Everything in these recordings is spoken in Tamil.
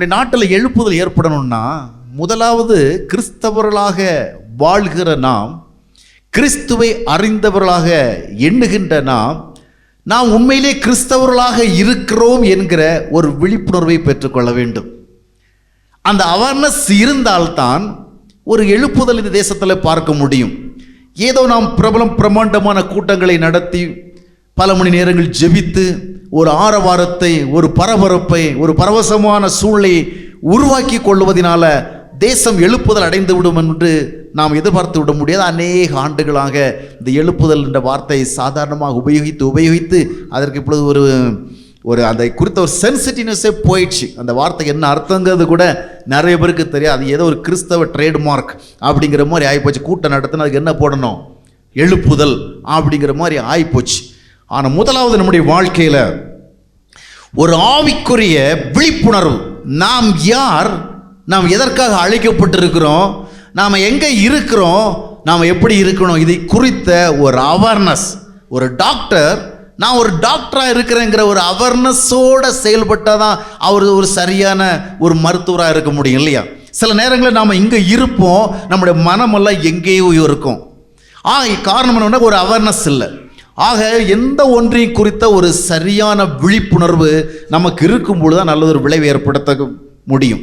நம்முடைய நாட்டில் எழுப்புதல் ஏற்படணும்னா முதலாவது கிறிஸ்தவர்களாக வாழ்கிற நாம், கிறிஸ்துவை அறிந்தவர்களாக எண்ணுகின்ற நாம் உண்மையிலே கிறிஸ்தவர்களாக இருக்கிறோம் என்கிற ஒரு விழிப்புணர்வை பெற்றுக்கொள்ள வேண்டும். அந்த அவேர்னஸ் இருந்தால்தான் ஒரு எழுப்புதல் இந்த தேசத்தில் பார்க்க முடியும். ஏதோ நாம் பிரமாண்டமான கூட்டங்களை நடத்தி பல மணி நேரங்கள் ஜெபித்து ஒரு ஆரவாரத்தை, ஒரு பரபரப்பை, ஒரு பரவசமான சூழலை உருவாக்கி கொள்வதனால தேசம் எழுப்புதல் அடைந்து விடும் என்று நாம் எதிர்பார்த்து விட முடியாது. அநேக ஆண்டுகளாக இந்த எழுப்புதல் என்ற வார்த்தையை சாதாரணமாக உபயோகித்து அதற்கு இப்பொழுது ஒரு அதை குறித்த ஒரு சென்சிட்டிவ்னஸே போயிடுச்சு. அந்த வார்த்தை என்ன அர்த்தங்கிறது கூட நிறைய பேருக்கு தெரியாது. அது ஏதோ ஒரு கிறிஸ்தவ ட்ரேட்மார்க் அப்படிங்கிற மாதிரி ஆகிப்போச்சு. கூட்டம் நடத்தினா அதுக்கு என்ன போடணும், எழுப்புதல் அப்படிங்கிற மாதிரி ஆகிப்போச்சு. ஆனால் முதலாவது நம்முடைய வாழ்க்கையில் ஒரு ஆவிக்குரிய விழிப்புணர்வு. நாம் யார், நாம் எதற்காக அழைக்கப்பட்டிருக்கிறோம், நாம் எங்கே இருக்கிறோம், நாம் எப்படி இருக்கணும், இதை குறித்த ஒரு அவேர்னஸ். ஒரு டாக்டர், நான் ஒரு டாக்டராக இருக்கிறேங்கிற ஒரு அவேர்னஸோடு செயல்பட்டால் தான் அவர் ஒரு சரியான ஒரு மருத்துவராக இருக்க முடியும் இல்லையா? சில நேரங்களில் நாம் இங்கே இருப்போம், நம்முடைய மனமெல்லாம் எங்கேயோ இருக்கும். காரணம் என்னன்னா ஒரு அவேர்னஸ் இல்லை. ஆக எந்த ஒன்றையும் குறித்த ஒரு சரியான விழிப்புணர்வு நமக்கு இருக்கும் பொழுது தான் நல்ல ஒரு விளைவு ஏற்படுத்த முடியும்.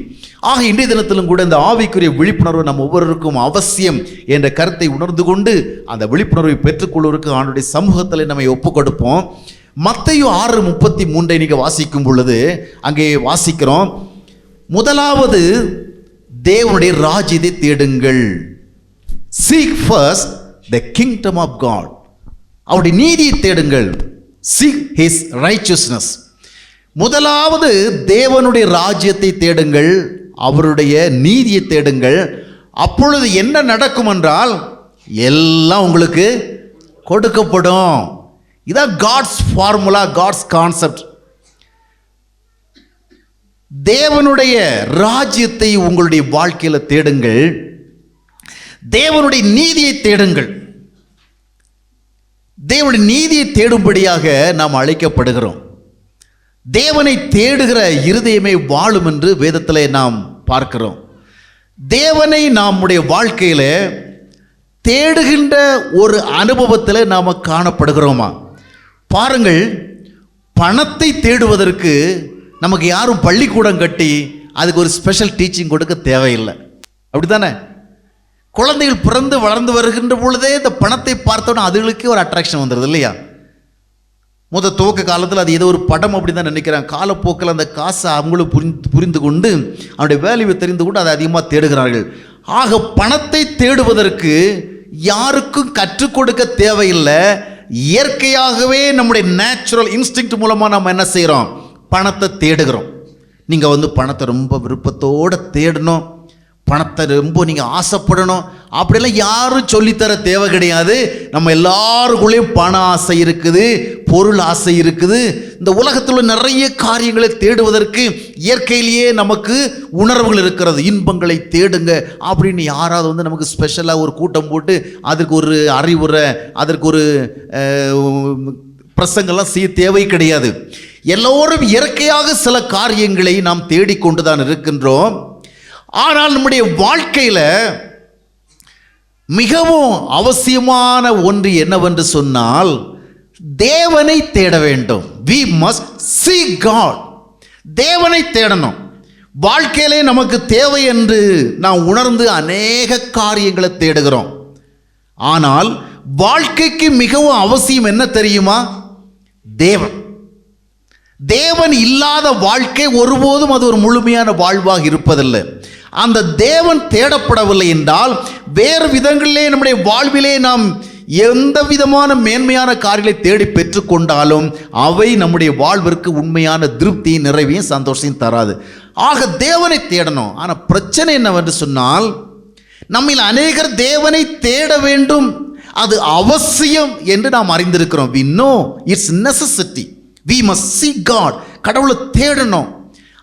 ஆக இன்றைய தினத்திலும் கூட இந்த ஆவிக்குரிய விழிப்புணர்வு நம்ம ஒவ்வொருவருக்கும் அவசியம் என்ற கருத்தை உணர்ந்து கொண்டு அந்த விழிப்புணர்வை பெற்றுக்கொள்வதற்கு ஆண்டுடைய சமூகத்தில் நம்ம ஒப்பு கொடுப்போம். மத்தேயு 6:33 நீங்கள் வாசிக்கும் பொழுது அங்கே வாசிக்கிறோம், முதலாவது தேவனுடைய ராஜ்யத்தை தேடுங்கள், seek first the kingdom of God, அவருடைய நீதியை தேடுங்கள், seek his righteousness. முதலாவது தேவனுடைய ராஜ்யத்தை தேடுங்கள், அவருடைய நீதியை தேடுங்கள். அப்பொழுது என்ன நடக்கும் என்றால் எல்லாம் உங்களுக்கு கொடுக்கப்படும். இதான் காட்ஸ் ஃபார்முலா, காட்ஸ் கான்செப்ட். தேவனுடைய ராஜ்யத்தை உங்களுடைய வாழ்க்கையில் தேடுங்கள், தேவனுடைய நீதியை தேடுங்கள். தேவனுடைய நீதியை தேடும்படியாக நாம் அழைக்கப்படுகிறோம். தேவனை தேடுகிற இருதயமே வாழும் என்று வேதத்திலே நாம் பார்க்கிறோம். தேவனை நம்முடைய வாழ்க்கையில் தேடுகின்ற ஒரு அனுபவத்தில் நாம் காணப்படுகிறோமா? பாருங்கள், பணத்தை தேடுவதற்கு நமக்கு யாரும் பள்ளிக்கூடம் கட்டி அதுக்கு ஒரு ஸ்பெஷல் டீச்சிங் கொடுக்க தேவையில்லை, அப்படித்தானே? குழந்தைகள் பிறந்து வளர்ந்து வருகின்ற பொழுதே இந்த பணத்தை பார்த்தோன்னா அதுகளுக்கே ஒரு அட்ராக்ஷன் வந்துடுது இல்லையா? துவக்க காலத்தில் அது ஏதோ ஒரு படம் அப்படி தான் நினைக்கிறாங்க. காலப்போக்கில் அந்த காசை அவங்களும் புரிந்து கொண்டு அவனுடைய வேல்யூவை தெரிந்து கொண்டு அதை அதிகமாக தேடுகிறார்கள். ஆக பணத்தை தேடுவதற்கு யாருக்கும் கற்றுக் கொடுக்க தேவையில்லை. இயற்கையாகவே நம்முடைய நேச்சுரல் இன்ஸ்டிங்க்ட் மூலமாக நம்ம என்ன செய்கிறோம், பணத்தை தேடுகிறோம். நீங்கள் பணத்தை ரொம்ப விருப்பத்தோடு தேடணும், பணத்தை ரொம்ப நீங்கள் ஆசைப்படணும் அப்படிலாம் யாரும் சொல்லித்தர தேவை கிடையாது. நம்ம எல்லாருக்குள்ளேயும் பண ஆசை இருக்குது, பொருள் ஆசை இருக்குது. இந்த உலகத்தில் நிறைய காரியங்களை தேடுவதற்கு இயற்கையிலேயே நமக்கு உணர்வுகள் இருக்கிறது. இன்பங்களை தேடுங்க அப்படின்னு யாராவது நமக்கு ஸ்பெஷலாக ஒரு கூட்டம் போட்டு அதற்கு ஒரு அறிவுரை, அதற்கு ஒரு பிரசங்கெல்லாம் செய்ய தேவை கிடையாது. எல்லோரும் இயற்கையாக சில காரியங்களை நாம் தேடிக்கொண்டு தான் இருக்கின்றோம். ஆனால் நம்முடைய வாழ்க்கையில் மிகவும் அவசியமான ஒன்று என்னவென்று சொன்னால் தேவனை தேட வேண்டும். We must seek God. தேவனை தேடணும். வாழ்க்கையிலே நமக்கு தேவை என்று நாம் உணர்ந்து அநேக காரியங்களை தேடுகிறோம். ஆனால் வாழ்க்கைக்கு மிகவும் அவசியம் என்ன தெரியுமா? தேவன். தேவன் இல்லாத வாழ்க்கை ஒருபோதும் அது ஒரு முழுமையான வாழ்வாக இருப்பதில்லை. அந்த தேவன் தேடப்படவில்லை என்றால் வேறு விதங்களிலே நம்முடைய வாழ்விலே நாம் எந்த விதமான மேன்மையான காரியங்களை தேடி பெற்றுக்கொண்டாலும் அவை நம்முடைய வாழ்விற்கு உண்மையான திருப்தி, நிறைவையும் சந்தோஷத்தையும் தராது. ஆக தேவனை தேடணும். ஆனால் பிரச்சனை என்னவென்று சொன்னால் நம்மில் அநேகர் தேவனை தேட வேண்டும், அது அவசியம் என்று நாம் அறிந்திருக்கிறோம். We know it's necessity. We must seek God. கடவுளை தேடணும்,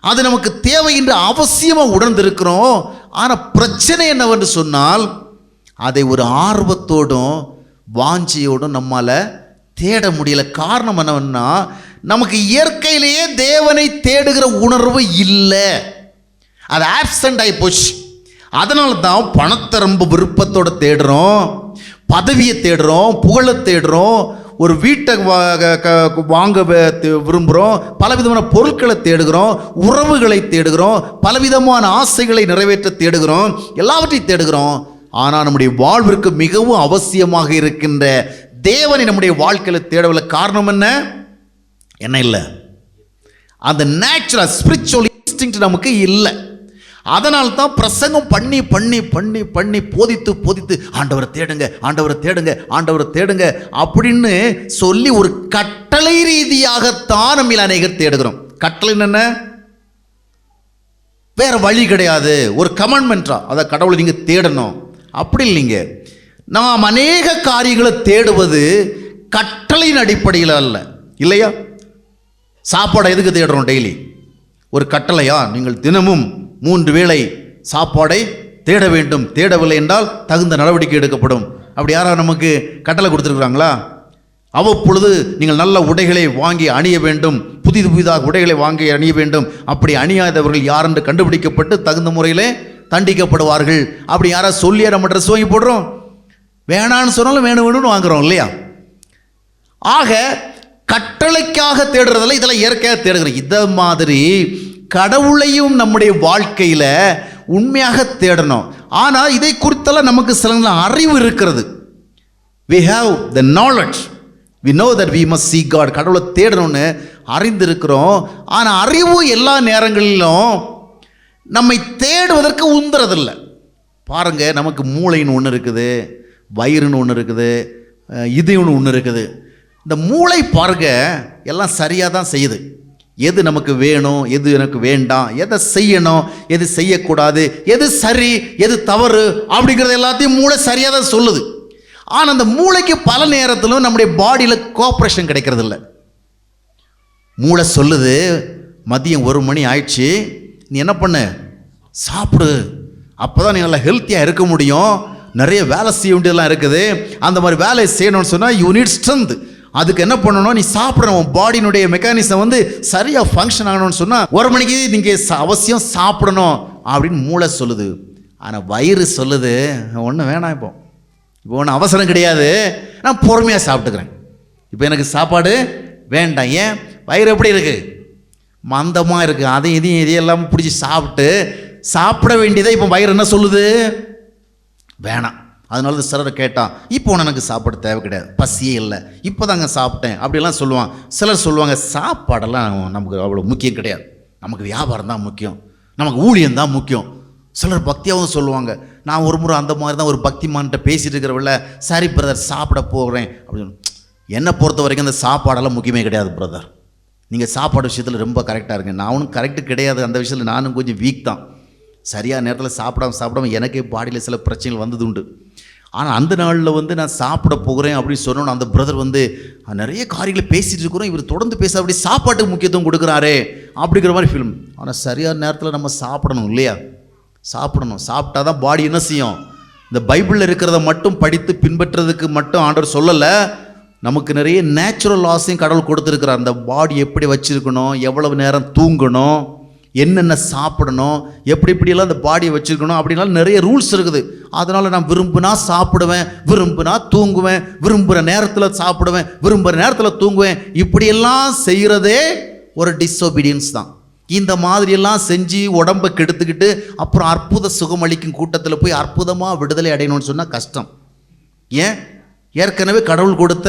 அது நமக்கு தேவை என்று அவசியமாக உணர்ந்திருக்கிறோம். ஆனால் பிரச்சனை என்னவென்று சொன்னால் அதை ஒரு ஆர்வத்தோடும் வாஞ்சியோடும் நம்மால் தேட முடியல. காரணம் என்னவென்னா நமக்கு இயற்கையிலேயே தேவனை தேடுகிற உணர்வு இல்லை. அது ஆப்சண்ட் ஆகி போச்சு. அதனால தான் பணத்தை ரொம்ப விருப்பத்தோடு தேடுறோம், பதவியை தேடுறோம், புகழை தேடுறோம், ஒரு வீட்டை வாங்க விரும்புகிறோம், பலவிதமான பொருட்களை தேடுகிறோம், உறவுகளை தேடுகிறோம், பலவிதமான ஆசைகளை நிறைவேற்ற தேடுகிறோம், எல்லாவற்றையும் தேடுகிறோம். ஆனால் நம்முடைய வாழ்விற்கு மிகவும் அவசியமாக இருக்கின்ற தேவனை நம்முடைய வாழ்க்கையில் தேடவில்லை. காரணம் என்ன இல்லை, அந்த நேச்சுரல் ஸ்பிரிச்சுவல் இன்ஸ்டிங்க்ட் நமக்கு இல்லை. அதனால தான் பிரசங்கம் பண்ணி பண்ணி பண்ணி பண்ணி போதித்து போதித்து ஆண்டவரை தேடுங்க, ஆண்டவரை தேடுங்க, ஆண்டவரை தேடுங்க அப்படின்னு சொல்லி ஒரு கட்டளை ரீதியாகத்தான் நம்ம அநேகர் தேடுகிறோம். கட்டளை என்ன, வேற வழி கிடையாது, ஒரு கமாண்ட்மெண்ட்டா, அதை கடவுளை நீங்க தேடணும் அப்படி இல்லைங்க. நாம் அநேக காரியங்களை தேடுவது கட்டளையின் அடிப்படையில் அல்ல, இல்லையா? சாப்பாடை எதுக்கு தேடுறோம்? டெய்லி ஒரு கட்டளையா, நீங்கள் தினமும் 3 வேளை சாப்பாடை தேட வேண்டும், தேடவில்லை என்றால் தகுந்த நடவடிக்கை எடுக்கப்படும். அப்படி யாராவது நமக்கு கட்டளை கொடுத்துருக்குறாங்களா? அவ்வப்பொழுது நீங்கள் நல்ல உடைகளை வாங்கி அணிய வேண்டும், புதிதாக உடைகளை வாங்கி அணிய வேண்டும். அப்படி அணியாதவர்கள் யார் என்று கண்டுபிடிக்கப்பட்டு தகுந்த முறையிலே தண்டிக்கப்படுவார்கள். அப்படி யாராவது சொல்லியா நம்ம ட்ரெஸ் வாங்கி போடுறோம்? வேணான்னு சொன்னாலும் வேணும்னு வாங்குறோம், இல்லையா? ஆக கட்டளைக்காக தேடுறதில்ல, இதெல்லாம் இயற்கையாக தேடுகிறோம். இதை மாதிரி கடவுளையும் நம்முடைய வாழ்க்கையில் உண்மையாக தேடணும். ஆனால் இதை குறித்தெல்லாம் நமக்கு சில அறிவு இருக்கிறது. we have the knowledge, we know that we must seek God. கடவுளை தேடணும்னு அறிந்திருக்கிறோம். ஆனால் அறிவு எல்லா நேரங்களிலும் நம்மை தேடுவதற்கு உந்துறதில்லை. பாருங்க, நமக்கு மூளைன்னு ஒன்று இருக்குது, வயிறுன்னு ஒன்று இருக்குது, இதயம்னு ஒன்று இருக்குது. இந்த மூளை பாருங்க எல்லாம் சரியாக தான் செய்யுது. எது நமக்கு வேணும், எது எனக்கு வேண்டாம், எதை செய்யணும், எது செய்யக்கூடாது, எது சரி, எது தவறு அப்படிங்கிறது எல்லாத்தையும் மூளை சரியாக தான் சொல்லுது. ஆனால் அந்த மூளைக்கு பல நேரத்திலும் நம்முடைய பாடியில் கோஆப்ரேஷன் கிடைக்கிறது இல்லை. மூளை சொல்லுது, மதியம் 1 மணி ஆயிடுச்சு, நீ என்ன பண்ணு, சாப்பிடு, அப்போ தான் நீ நல்லா ஹெல்த்தியாக இருக்க முடியும், நிறைய வேலை செய்ய வேண்டியதெல்லாம் இருக்குது, அந்த மாதிரி வேலையை செய்யணும்னு சொன்னால் யூ நீட் ஸ்ட்ரென்த். அதுக்கு என்ன பண்ணணும், நீ சாப்பிடணும், பாடியினுடைய மெக்கானிசம் சரியாக ஃபங்க்ஷன் ஆகணும்னு சொன்னால் 1 மணிக்கு நீங்கள் அவசியம் சாப்பிடணும் அப்படின்னு மூளை சொல்லுது. ஆனால் வயிறு சொல்லுது, ஒன்றும் வேணாம், இப்போ ஒன்றும் அவசரம் கிடையாது, நான் பொறுமையாக சாப்பிட்டுக்கிறேன், இப்போ எனக்கு சாப்பாடு வேண்டாம். ஏன்? வயிறு எப்படி இருக்குது, மந்தமாக இருக்குது. அதையும் இதையும் எல்லாம் பிடிச்சி சாப்பிட வேண்டியதை இப்போ வயிறு என்ன சொல்லுது, வேணாம். அதனால தான் சிலரை கேட்டான், இப்போ எனக்கு சாப்பாடு தேவை கிடையாது, பசியே இல்லை, இப்போ தாங்க சாப்பிட்டேன் அப்படிலாம் சொல்லுவான். சிலர் சொல்லுவாங்க, சாப்பாடெல்லாம் நமக்கு அவ்வளோ முக்கியம் கிடையாது, நமக்கு வியாபாரம் தான் முக்கியம், நமக்கு ஊழியம் தான் முக்கியம். சிலர் பக்தியாகவும் சொல்லுவாங்க. நான் ஒரு முறை அந்த மாதிரி தான் ஒரு பக்திமான்கிட்ட பேசிகிட்டு இருக்கிறவள்ள, சரி பிரதர் சாப்பிட போகிறேன் அப்படின்னு. என்னை பொறுத்த வரைக்கும் அந்த சாப்பாடெல்லாம் முக்கியமே கிடையாது பிரதர், நீங்கள் சாப்பாடு விஷயத்தில் ரொம்ப கரெக்டாக இருங்க. நான் ஒன்றும் கரெக்டு கிடையாது, அந்த விஷயத்தில் நானும் கொஞ்சம் வீக் தான். சரியாக நேரத்தில் சாப்பிடாம எனக்கே பாடியில் சில பிரச்சனைகள் வந்தது உண்டு. ஆனால் அந்த நாளில் நான் சாப்பிட போகிறேன் அப்படின்னு சொன்னோன்னு அந்த பிரதர் நிறைய காரியங்களை பேசிகிட்டு இருக்கிறோம், இவர் தொடர்ந்து பேச அப்படி சாப்பாட்டுக்கு முக்கியத்துவம் கொடுக்குறாரே அப்படிங்கிற மாதிரி ஃபீல். ஆனால் சரியான நேரத்தில் நம்ம சாப்பிடணும், இல்லையா? சாப்பிடணும். சாப்பிட்டா தான் பாடி என்ன செய்யும். இந்த பைபிளில் இருக்கிறத மட்டும் படித்து பின்பற்றுறதுக்கு மட்டும் ஆண்டவர் சொல்லலை, நமக்கு நிறைய நேச்சுரல் லாஸையும் கடவுள் கொடுத்துருக்கிறார். அந்த பாடி எப்படி வச்சுருக்கணும், எவ்வளவு நேரம் தூங்கணும், என்னென்ன சாப்பிடணும், எப்படியெல்லாம் அந்த பாடியை வச்சுருக்கணும் அப்படின்னாலும் நிறைய ரூல்ஸ் இருக்குது. அதனால் நான் விரும்பினா சாப்பிடுவேன், விரும்பினா தூங்குவேன், விரும்புகிற நேரத்தில் சாப்பிடுவேன், விரும்புகிற நேரத்தில் தூங்குவேன். இப்படியெல்லாம் செய்கிறதே ஒரு டிஸ்ஒபீடியன்ஸ் தான். இந்த மாதிரியெல்லாம் செஞ்சு உடம்பை கெடுத்துக்கிட்டு அப்புறம் அற்புத சுகமளிக்கும் கூட்டத்தில் போய் அற்புதமாக விடுதலை அடையணும்னு சொன்னால் கஷ்டம். ஏன்? ஏற்கனவே கடவுள் கொடுத்த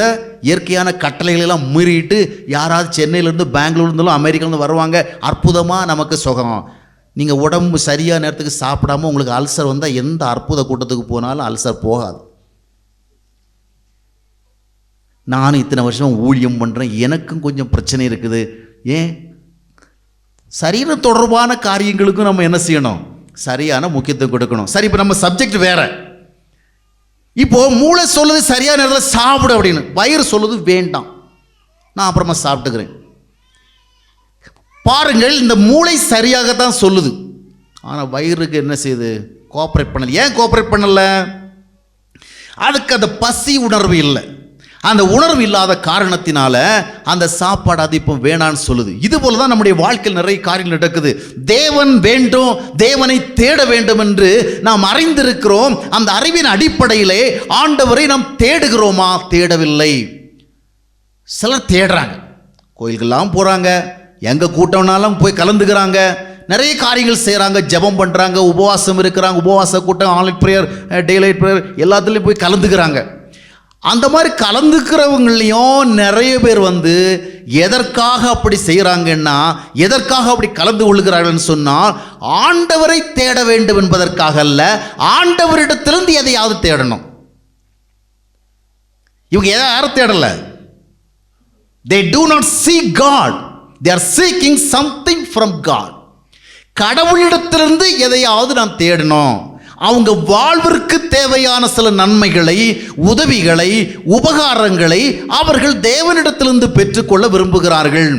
இயற்கையான கட்டளைகளெல்லாம் மீறிட்டு யாராவது சென்னையிலேருந்து பெங்களூர்லேருந்தும் அமெரிக்காலேருந்து வருவாங்க, அற்புதமாக நமக்கு சுகம். நீங்கள் உடம்பு சரியான நேரத்துக்கு சாப்பிடாமல் உங்களுக்கு அல்சர் வந்தால் எந்த அற்புத கூட்டத்துக்கு போனாலும் அல்சர் போகாது. நானும் இத்தனை வருஷம் ஊழியம் பண்ணுறேன், எனக்கும் கொஞ்சம் பிரச்சனை இருக்குது. ஏன்? சரீர தொடர்பான காரியங்களுக்கும் நம்ம என்ன செய்யணும், சரியான முக்கியத்துவம் கொடுக்கணும். சரி, இப்போ நம்ம சப்ஜெக்ட் வேற. இப்போ மூளை சொல்லுது சரியான நேரத்தில் சாப்பிடு அப்படின்னு, வயிறு சொல்லுது வேண்டாம், நான் அப்புறமா சாப்பிட்டுக்கிறேன். பாருங்கள், இந்த மூளை சரியாகத்தான் சொல்லுது, ஆனால் வயிறுக்கு என்ன செய்யுது, கோஆப்ரேட் பண்ணல. ஏன் கோஆப்ரேட் பண்ணல? அதுக்கு அந்த பசி உணர்வு இல்லை, அந்த உணர்வு இல்லாத காரணத்தினால அந்த சாப்பாடு அது இப்போ வேணான்னு சொல்லுது. இது போல தான் நம்முடைய வாழ்க்கையில் நிறைய காரியங்கள் நடக்குது. தேவன் வேண்டும், தேவனை தேட வேண்டும் என்று நாம் அறிந்திருக்கிறோம். அந்த அறிவின் அடிப்படையிலே ஆண்டவரை நாம் தேடுகிறோமா? தேடவில்லை. சிலர் தேடுறாங்க, கோயிலுக்கெல்லாம் போகிறாங்க, எங்கே கூட்டம்னாலும் போய் கலந்துக்கிறாங்க, நிறைய காரியங்கள் செய்கிறாங்க, ஜெபம் பண்ணுறாங்க, உபவாசம் இருக்கிறாங்க, உபவாச கூட்டம், ஆன்லைன் ப்ரேயர், டேலைட் ப்ரேயர் எல்லாத்துலேயும் போய் கலந்துக்கிறாங்க. அந்த மாதிரி கலந்துக்கிறவங்களையும் நிறைய பேர் எதற்காக அப்படி செய்கிறாங்கன்னா, எதற்காக அப்படி கலந்து கொள்கிறார்கள்னு சொன்னால், ஆண்டவரை தேட வேண்டும் என்பதற்காக அல்ல, ஆண்டவரிடத்திலிருந்து எதையாவது தேடணும். இவங்க யாரும் தேடலை. They do not seek God. They are seeking something from God. கடவுளிடத்திலிருந்து எதையாவது நாம் தேடணும். அவங்க வாழ்விற்கு தேவையான சில நன்மைகளை, உதவிகளை, உபகாரங்களை அவர்கள் தேவனிடத்திலிருந்து பெற்றுக்கொள்ள விரும்புகிறார்கள்.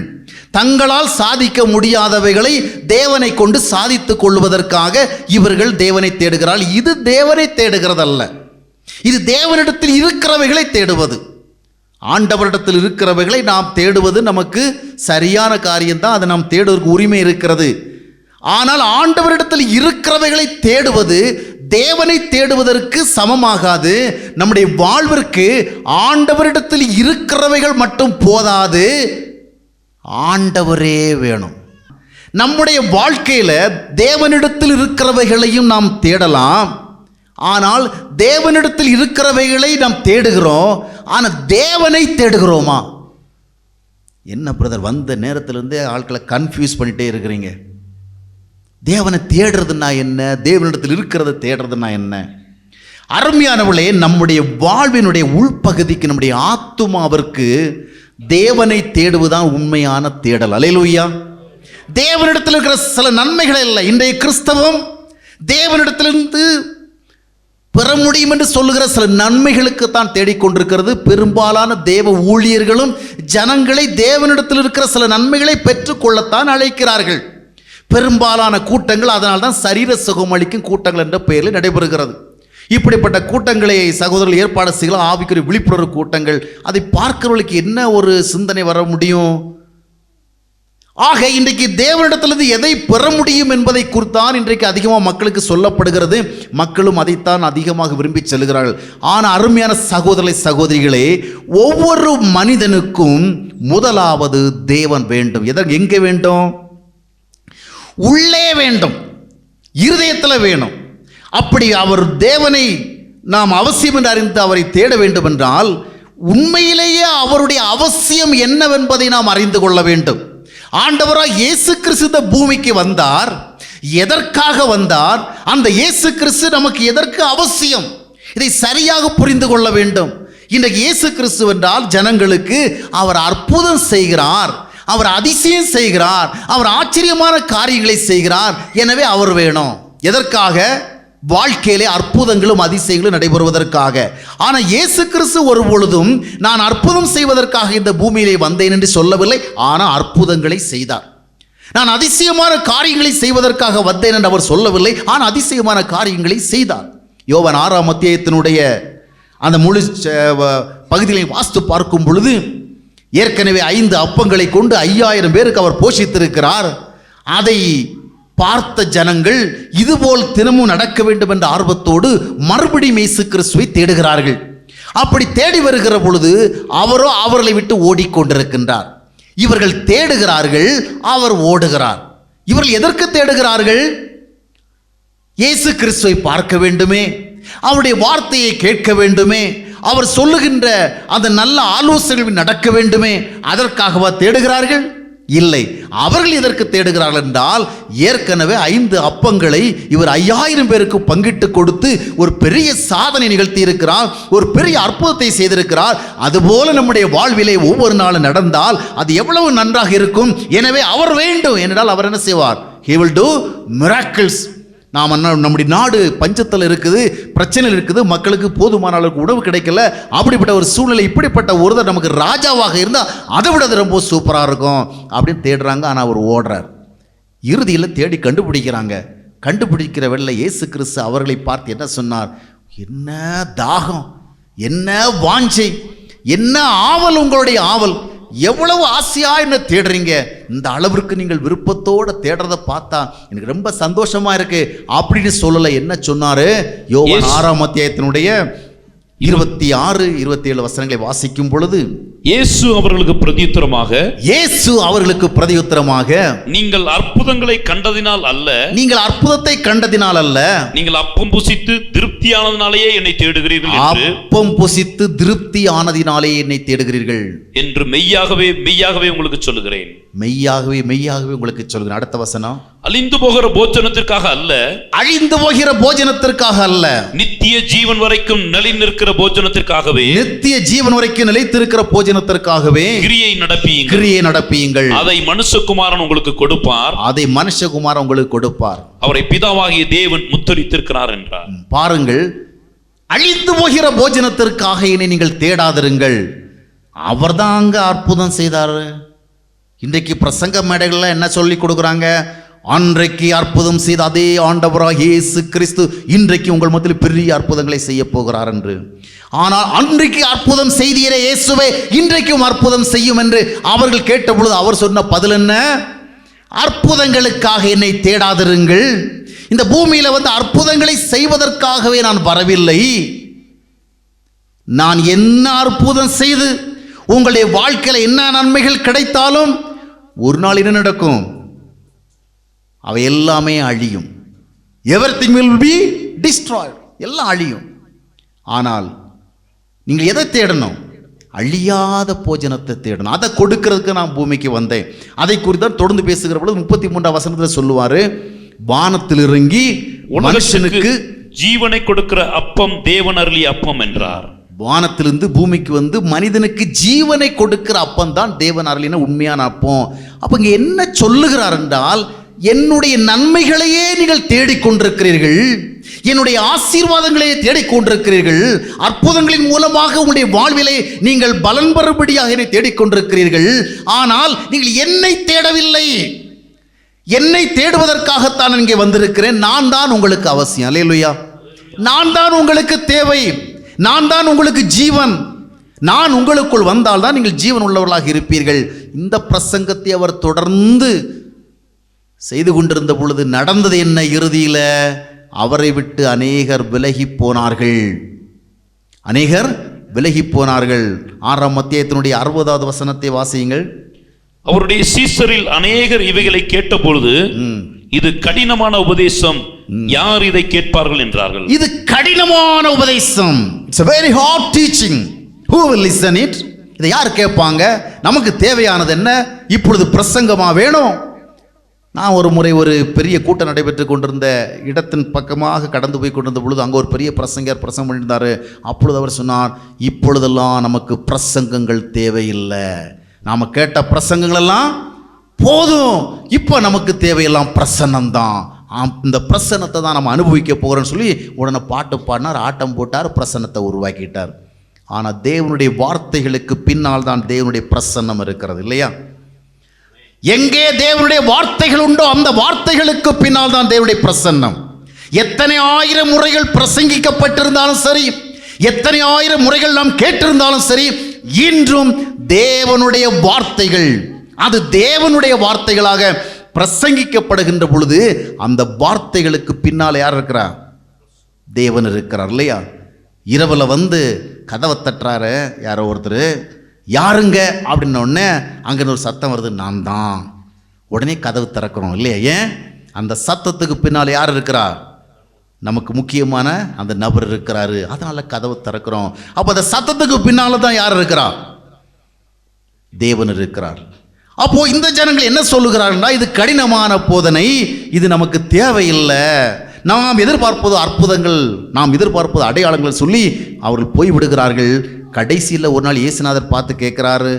தங்களால் சாதிக்க முடியாதவைகளை தேவனை கொண்டு சாதித்துக் கொள்வதற்காக இவர்கள் தேவனை தேடுகிறார்கள். இது தேவனை தேடுகிறதல்ல, இது தேவனிடத்தில் இருக்கிறவைகளை தேடுவது. ஆண்டவரிடத்தில் இருக்கிறவைகளை நாம் தேடுவது நமக்கு சரியான காரியம்தான், அதை நாம் தேடுவதற்கு உரிமை இருக்கிறது. ஆனால் ஆண்டவரிடத்தில் இருக்கிறவைகளை தேடுவது தேவனை தேடுவதற்கு சமமாகாது. நம்முடைய வாழ்விற்கு ஆண்டவரிடத்தில் இருக்கிறவைகள் மட்டும் போதாது, ஆண்டவரே வேணும். நம்முடைய வாழ்க்கையில் தேவனிடத்தில் இருக்கிறவைகளையும் நாம் தேடலாம். ஆனால் தேவனிடத்தில் இருக்கிறவைகளை நாம் தேடுகிறோம், ஆனால் தேவனை தேடுகிறோமா? என்ன பிரதர், வந்த நேரத்திலிருந்தே ஆட்களை கன்ஃபியூஸ் பண்ணிட்டே இருக்கிறீங்க. தேவனை தேடுறதுன்னா என்ன, தேவனிடத்தில் இருக்கிறத தேடுறதுன்னா என்ன? அருமையானவர்களே, நம்முடைய வாழ்வினுடைய உள்பகுதிக்கு, நம்முடைய ஆத்துமாவிற்கு தேவனை தேடுவதுதான் உண்மையான தேடல். அல்லேலூயா. தேவனிடத்தில் இருக்கிற சில நன்மைகள் இல்லை. இன்றைய கிறிஸ்தவம் தேவனிடத்திலிருந்து பெற முடியும் என்று சொல்லுகிற சில நன்மைகளுக்கு தான் தேடிக்கொண்டிருக்கிறது. பெரும்பாலான தேவ ஊழியர்களும் ஜனங்களை தேவனிடத்தில் இருக்கிற சில நன்மைகளை பெற்றுக்கொள்ளத்தான் அழைக்கிறார்கள். பெரும்பாலான கூட்டங்கள் அதனால் தான் சரீர சுகம் அளிக்கும் கூட்டங்கள் என்ற பெயரில் நடைபெறுகிறது. இப்படிப்பட்ட கூட்டங்களை சகோதரர்கள் ஏற்பாடு செய்யலாம். ஆவிக்குரிய விழிப்புணர்வு கூட்டங்கள். அதை பார்க்கிறவர்களுக்கு என்ன ஒரு சிந்தனை வர முடியும்? ஆக இன்றைக்கு தேவனிடத்திலிருந்து எதை பெற முடியும் என்பதை குறித்தான் இன்றைக்கு அதிகமாக மக்களுக்கு சொல்லப்படுகிறது. மக்களும் அதைத்தான் அதிகமாக விரும்பி செல்கிறார்கள். ஆனால் அருமையான சகோதர சகோதரிகளே, ஒவ்வொரு மனிதனுக்கும் முதலாவது தேவன் வேண்டும். எங்கே வேண்டும்? உள்ளே வேண்டும், இருதயத்தில் வேணும். அப்படி அவர் தேவனை நாம் அவசியம் என்று அறிந்து அவரை தேட வேண்டும் என்றால், உண்மையிலேயே அவருடைய அவசியம் என்னவென்பதை நாம் அறிந்து கொள்ள வேண்டும். ஆண்டவராக இயேசு கிறிஸ்து பூமிக்கு வந்தார். எதற்காக வந்தார்? அந்த இயேசு கிறிஸ்து நமக்கு எதற்கு அவசியம், இதை சரியாக புரிந்து கொள்ள வேண்டும். இன்றைக்கு இயேசு கிறிஸ்து என்றால் ஜனங்களுக்கு அவர் அற்புதம் செய்கிறார், அவர் அதிசயம் செய்கிறார், அவர் ஆச்சரியமான காரியங்களை செய்கிறார். எனவே அவர் வேணும். எதற்காக? வாழ்க்கையிலே அற்புதங்களும் அதிசயங்களும் நடைபெறுவதற்காக. ஆனால் இயேசு கிறிஸ்து ஒரு பொழுதும் நான் அற்புதம் செய்வதற்காக இந்த பூமியிலே வந்தேன் என்று சொல்லவில்லை. ஆனால் அற்புதங்களை செய்தார். நான் அதிசயமான காரியங்களை செய்வதற்காக வந்தேன் என்று அவர் சொல்லவில்லை. ஆனால் அதிசயமான காரியங்களை செய்தார். யோவான் 6ஆம் அத்தியாயத்தினுடைய அந்த முழு பகுதிகளை வாசித்து பார்க்கும் பொழுது, ஏற்கனவே 5 அப்பங்களை கொண்டு 5000 பேருக்கு அவர் போஷித்திருக்கிறார். அதை பார்த்த ஜனங்கள் இதுபோல் தினமும் நடக்க வேண்டும் என்ற ஆர்வத்தோடு மறுபடியும் இயேசு கிறிஸ்துவை தேடுகிறார்கள். அப்படி தேடி வருகிற பொழுது அவரோ அவர்களை விட்டு ஓடிக்கொண்டிருக்கின்றார். இவர்கள் தேடுகிறார்கள், அவர் ஓடுகிறார். இவர்கள் எதற்கு தேடுகிறார்கள்? இயேசு கிறிஸ்துவை பார்க்க வேண்டுமே, அவருடைய வார்த்தையை கேட்க வேண்டுமே, அவர் சொல்லுகின்ற அந்த நல்ல ஆலோசனைகள் நடக்க வேண்டுமே. அதற்காகவா தேடுகிறார்கள்? இல்லை. அவர்கள் இதற்கு தேடுகிறார்கள் என்றால், ஏற்கனவே 5 அப்பங்களை இவர் 5000 பேருக்கு பங்கிட்டு கொடுத்து ஒரு பெரிய சாதனை நிகழ்த்தி இருக்கிறார், ஒரு பெரிய அற்புதத்தை செய்திருக்கிறார். அதுபோல நம்முடைய வாழ்விலே ஒவ்வொரு நாளும் நடந்தால் அது எவ்வளவு நன்றாக இருக்கும். எனவே அவர் வேண்டும் என்றால் அவர் என்ன செய்வார்? He will do miracles. நாம் நம்முடைய நாடு பஞ்சத்தில் இருக்குது, பிரச்சனையில் இருக்குது, மக்களுக்கு போதுமான அளவுக்கு உணவு கிடைக்கல. அப்படிப்பட்ட ஒரு சூழ்நிலை, இப்படிப்பட்ட ஒருத்தர் நமக்கு ராஜாவாக இருந்தால் அதை விட அது ரொம்ப சூப்பராக இருக்கும் அப்படின்னு தேடுறாங்க. ஆனால் அவர் ஓடுறார். இறுதியில் தேடி கண்டுபிடிக்கிறாங்க. கண்டுபிடிக்கிற வேளையில இயேசு கிறிஸ்து அவர்களை பார்த்து என்ன சொன்னார்? என்ன தாகம், என்ன வாஞ்சை, என்ன ஆவல் உங்களுடைய ஆவல், எவ்வளவு ஆசையா என்ன தேடுறீங்க, இந்த அளவிற்கு நீங்கள் விருப்பத்தோட தேடுறத பார்த்தா எனக்கு ரொம்ப சந்தோஷமா இருக்கு அப்படின்னு சொல்லல. என்ன சொன்னாரு? யோவான் 6ஆம் அத்தியாயத்தினுடைய 26, 27 வசனங்களை வாசிக்கும் பொழுது, இயேசு அவர்களுக்கு பிரதியுத்தரமாக, நீங்கள் அற்புதங்களை கண்டதினால் அல்ல, நீங்கள் அற்புதத்தை கண்டதினால் அல்ல, நீங்கள் அப்பம் புசித்து திருப்தியானதினாலேயே என்னை தேடுகிறீர்கள், அப்பம் புசித்து திருப்தியானதினாலே என்னை தேடுகிறீர்கள் என்று மெய்யாகவே மெய்யாகவே உங்களுக்கு சொல்லுகிறேன். மெய்யாகவே மெய்யாகவே உங்களுக்கு சொல்லுகிறேன். அடுத்த வசனம், அழிந்து போகிற போஜனத்திற்காக அல்ல, அழிந்து போகிற போஜனத்திற்காக அல்ல, நித்திய ஜீவன் வரைக்கும் நிலை நிற்கிற போஜனத்திற்காகவே, நித்திய ஜீவன் வரைக்கும் நிலைத்திருக்கிற போஜனத்திற்காகவே கிரியை நடப்பியுங்கள். அதை மனுஷகுமாரன் உங்களுக்கு கொடுப்பார், அதை மனுஷகுமாரன் உங்களுக்கு கொடுப்பார், அவரை பிதாவாகிய தேவன் முத்தரித்திருக்கிறார் என்றார். பாருங்கள், அழிந்து போகிற போஜனத்திற்காக என்னை நீங்கள் தேடாதிருங்கள். அவர்தான் அங்க அற்புதம் செய்தார். இன்றைக்கு பிரசங்க மேடைகள்ல என்ன சொல்லி கொடுக்குறாங்க? அன்றைக்கு அற்புதம் செய்த அதே ஆண்டவராகிய இயேசு கிறிஸ்து இன்றைக்கு உங்கள் மத்தியில் பெரிய அற்புதங்களை செய்ய போகிறார் என்று. ஆனால் அன்றைக்கு அற்புதம் செய்தீரே இயேசுவே, இன்றைக்கும் அற்புதம் செய்யும் என்று அவர்கள் கேட்ட பொழுது அவர் சொன்ன பதில் என்ன? அற்புதங்களுக்காக என்னை தேடாதிருங்கள். இந்த பூமியில வந்து அற்புதங்களை செய்வதற்காகவே நான் வரவில்லை. நான் என்ன அற்புதம் செய்து உங்களுடைய வாழ்க்கையில் என்ன நன்மைகள் கிடைத்தாலும் ஒரு நாள் என்ன நடக்கும்? அவை எல்லாமே அழியும். Everything will be destroyed. எல்லாம் அழியும். ஆனால் நீங்கள் எதை தேடணும்? அழியாத போஜனத்தை தேடணும். அதை கொடுக்கிறதுக்கு நான் பூமிக்கு வந்தேன். அதை குறித்து தான் தொடர்ந்து பேசுகிற பொழுது 33ஆம் வசனத்தில் சொல்லுவாரு, வானத்தில் இறங்கி மனுஷனுக்கு ஜீவனை கொடுக்கிற அப்பம் தேவன் அருளிய அப்பம் என்றார். வானத்திலிருந்து பூமிக்கு வந்து மனிதனுக்கு ஜீவனை கொடுக்கிற அப்பம் தான் தேவன் அருளின உண்மையான அப்பம். அப்ப இங்க என்ன சொல்லுகிறார் என்றால், என்னுடைய நன்மைகளையே நீங்கள் தேடிக்கொண்டிருக்கிறீர்கள், என்னுடைய ஆசீர்வாதங்களையே தேடிக்கொண்டிருக்கிறீர்கள், அற்புதங்களின் மூலமாக உங்களுடைய வாழ்விலே நீங்கள் பலன் பெறும்படியாக என்னை தேடிக்கொண்டிருக்கிறீர்கள். ஆனால் நீங்கள் என்னை தேடவில்லை. என்னை தேடுவதற்காகத்தான் இங்கே வந்திருக்கிறேன். நான் தான் உங்களுக்கு அவசியம். அல்லேலூயா. நான் தான் உங்களுக்கு தேவை. நான் தான் உங்களுக்கு ஜீவன். நான் உங்களுக்குள் வந்தால் தான் நீங்கள் ஜீவன் உள்ளவர்களாக இருப்பீர்கள். இந்த பிரசங்கத்தை அவர் தொடர்ந்து செய்து கொண்டிருந்த பொழுது நடந்தது என்ன? இறுதியில் அவரை விட்டு அநேகர் விலகி போனார்கள். அநேகர் விலகி போனார்கள். 6ஆம் அத்தியாயத்தினுடைய 60வது வசனத்தை வாசியுங்கள். அவருடைய சீசரில் அநேகர் இவைகளை கேட்ட பொழுது, இது கடினமான உபதேசம், யார் இதை கேட்பார்கள் என்றார்கள். இது கடினமான உபதேசம். It's a very hard teaching. Who will listen it? இதை யார் கேட்பாங்க? நமக்கு தேவையானது என்ன? இப்பொழுது பிரசங்கமா வேணும். நான் ஒரு முறை ஒரு பெரிய கூட்டம் நடைபெற்று கொண்டிருந்த இடத்தின் பக்கமாக கடந்து போய் கொண்டிருந்த பொழுது அங்கே ஒரு பெரிய பிரசங்கர் பிரசங்கம் பண்ணியிருந்தார். அப்பொழுது அவர் சொன்னார், இப்பொழுதெல்லாம் நமக்கு பிரசங்கங்கள் தேவையில்லை, நாம் கேட்ட பிரசங்கங்கள் எல்லாம் போதும், இப்போ நமக்கு தேவையெல்லாம் பிரசன்னம்தான். இந்த பிரசன்னத்தை தான் நம்ம அனுபவிக்க போகிறோன்னு சொல்லி உடனே பாட்டு பாடினார், ஆட்டம் போட்டார், பிரசன்னத்தை உருவாக்கிட்டார். ஆனால் தேவனுடைய வார்த்தைகளுக்கு பின்னால் தான் தேவனுடைய பிரசன்னம் இருக்கிறது இல்லையா? எங்கே தேவனுடைய வார்த்தைகள் உண்டோ அந்த வார்த்தைகளுக்கு பின்னால் தான் தேவனுடைய பிரசன்னம். எத்தனை ஆயிரம் முறைகள் பிரசங்கிக்கப்பட்டிருந்தாலும் சரி, எத்தனை ஆயிரம் முறைகள் நாம் கேட்டிருந்தாலும் சரி, இன்றும் தேவனுடைய வார்த்தைகள், அது தேவனுடைய வார்த்தைகளாக பிரசங்கிக்கப்படுகின்ற பொழுது அந்த வார்த்தைகளுக்கு பின்னால் யார் இருக்கிறார்? தேவன் இருக்கிறார் இல்லையா? இரவுல வந்து கதவை தட்டுறாரு யாரோ ஒருத்தர், யாருங்க அப்படின்ன உடனே அங்கே ஒரு சத்தம் வருது, நான் தான். உடனே கதவு திறக்கிறோம் இல்லையா? ஏன்? அந்த சத்தத்துக்கு பின்னால் யார் இருக்கிறா? நமக்கு முக்கியமான அந்த நபர் இருக்கிறாரு, அதனால கதவை திறக்கிறோம். அப்போ அந்த சத்தத்துக்கு பின்னால தான் யார் இருக்கிறா? தேவன் இருக்கிறார். அப்போ இந்த ஜனங்கள் என்ன சொல்லுகிறார்கள்னா, இது கடினமான போதனை, இது நமக்கு தேவையில்லை, நாம் எதிர்பார்ப்பது அற்புதங்கள், நாம் எதிர்பார்ப்பது அடையாளங்கள் சொல்லி அவர்கள் போய்விடுகிறார்கள். கடைசியில் ஒரு நாள் இயேசுநாதர் பார்த்து கேட்கிறாரு,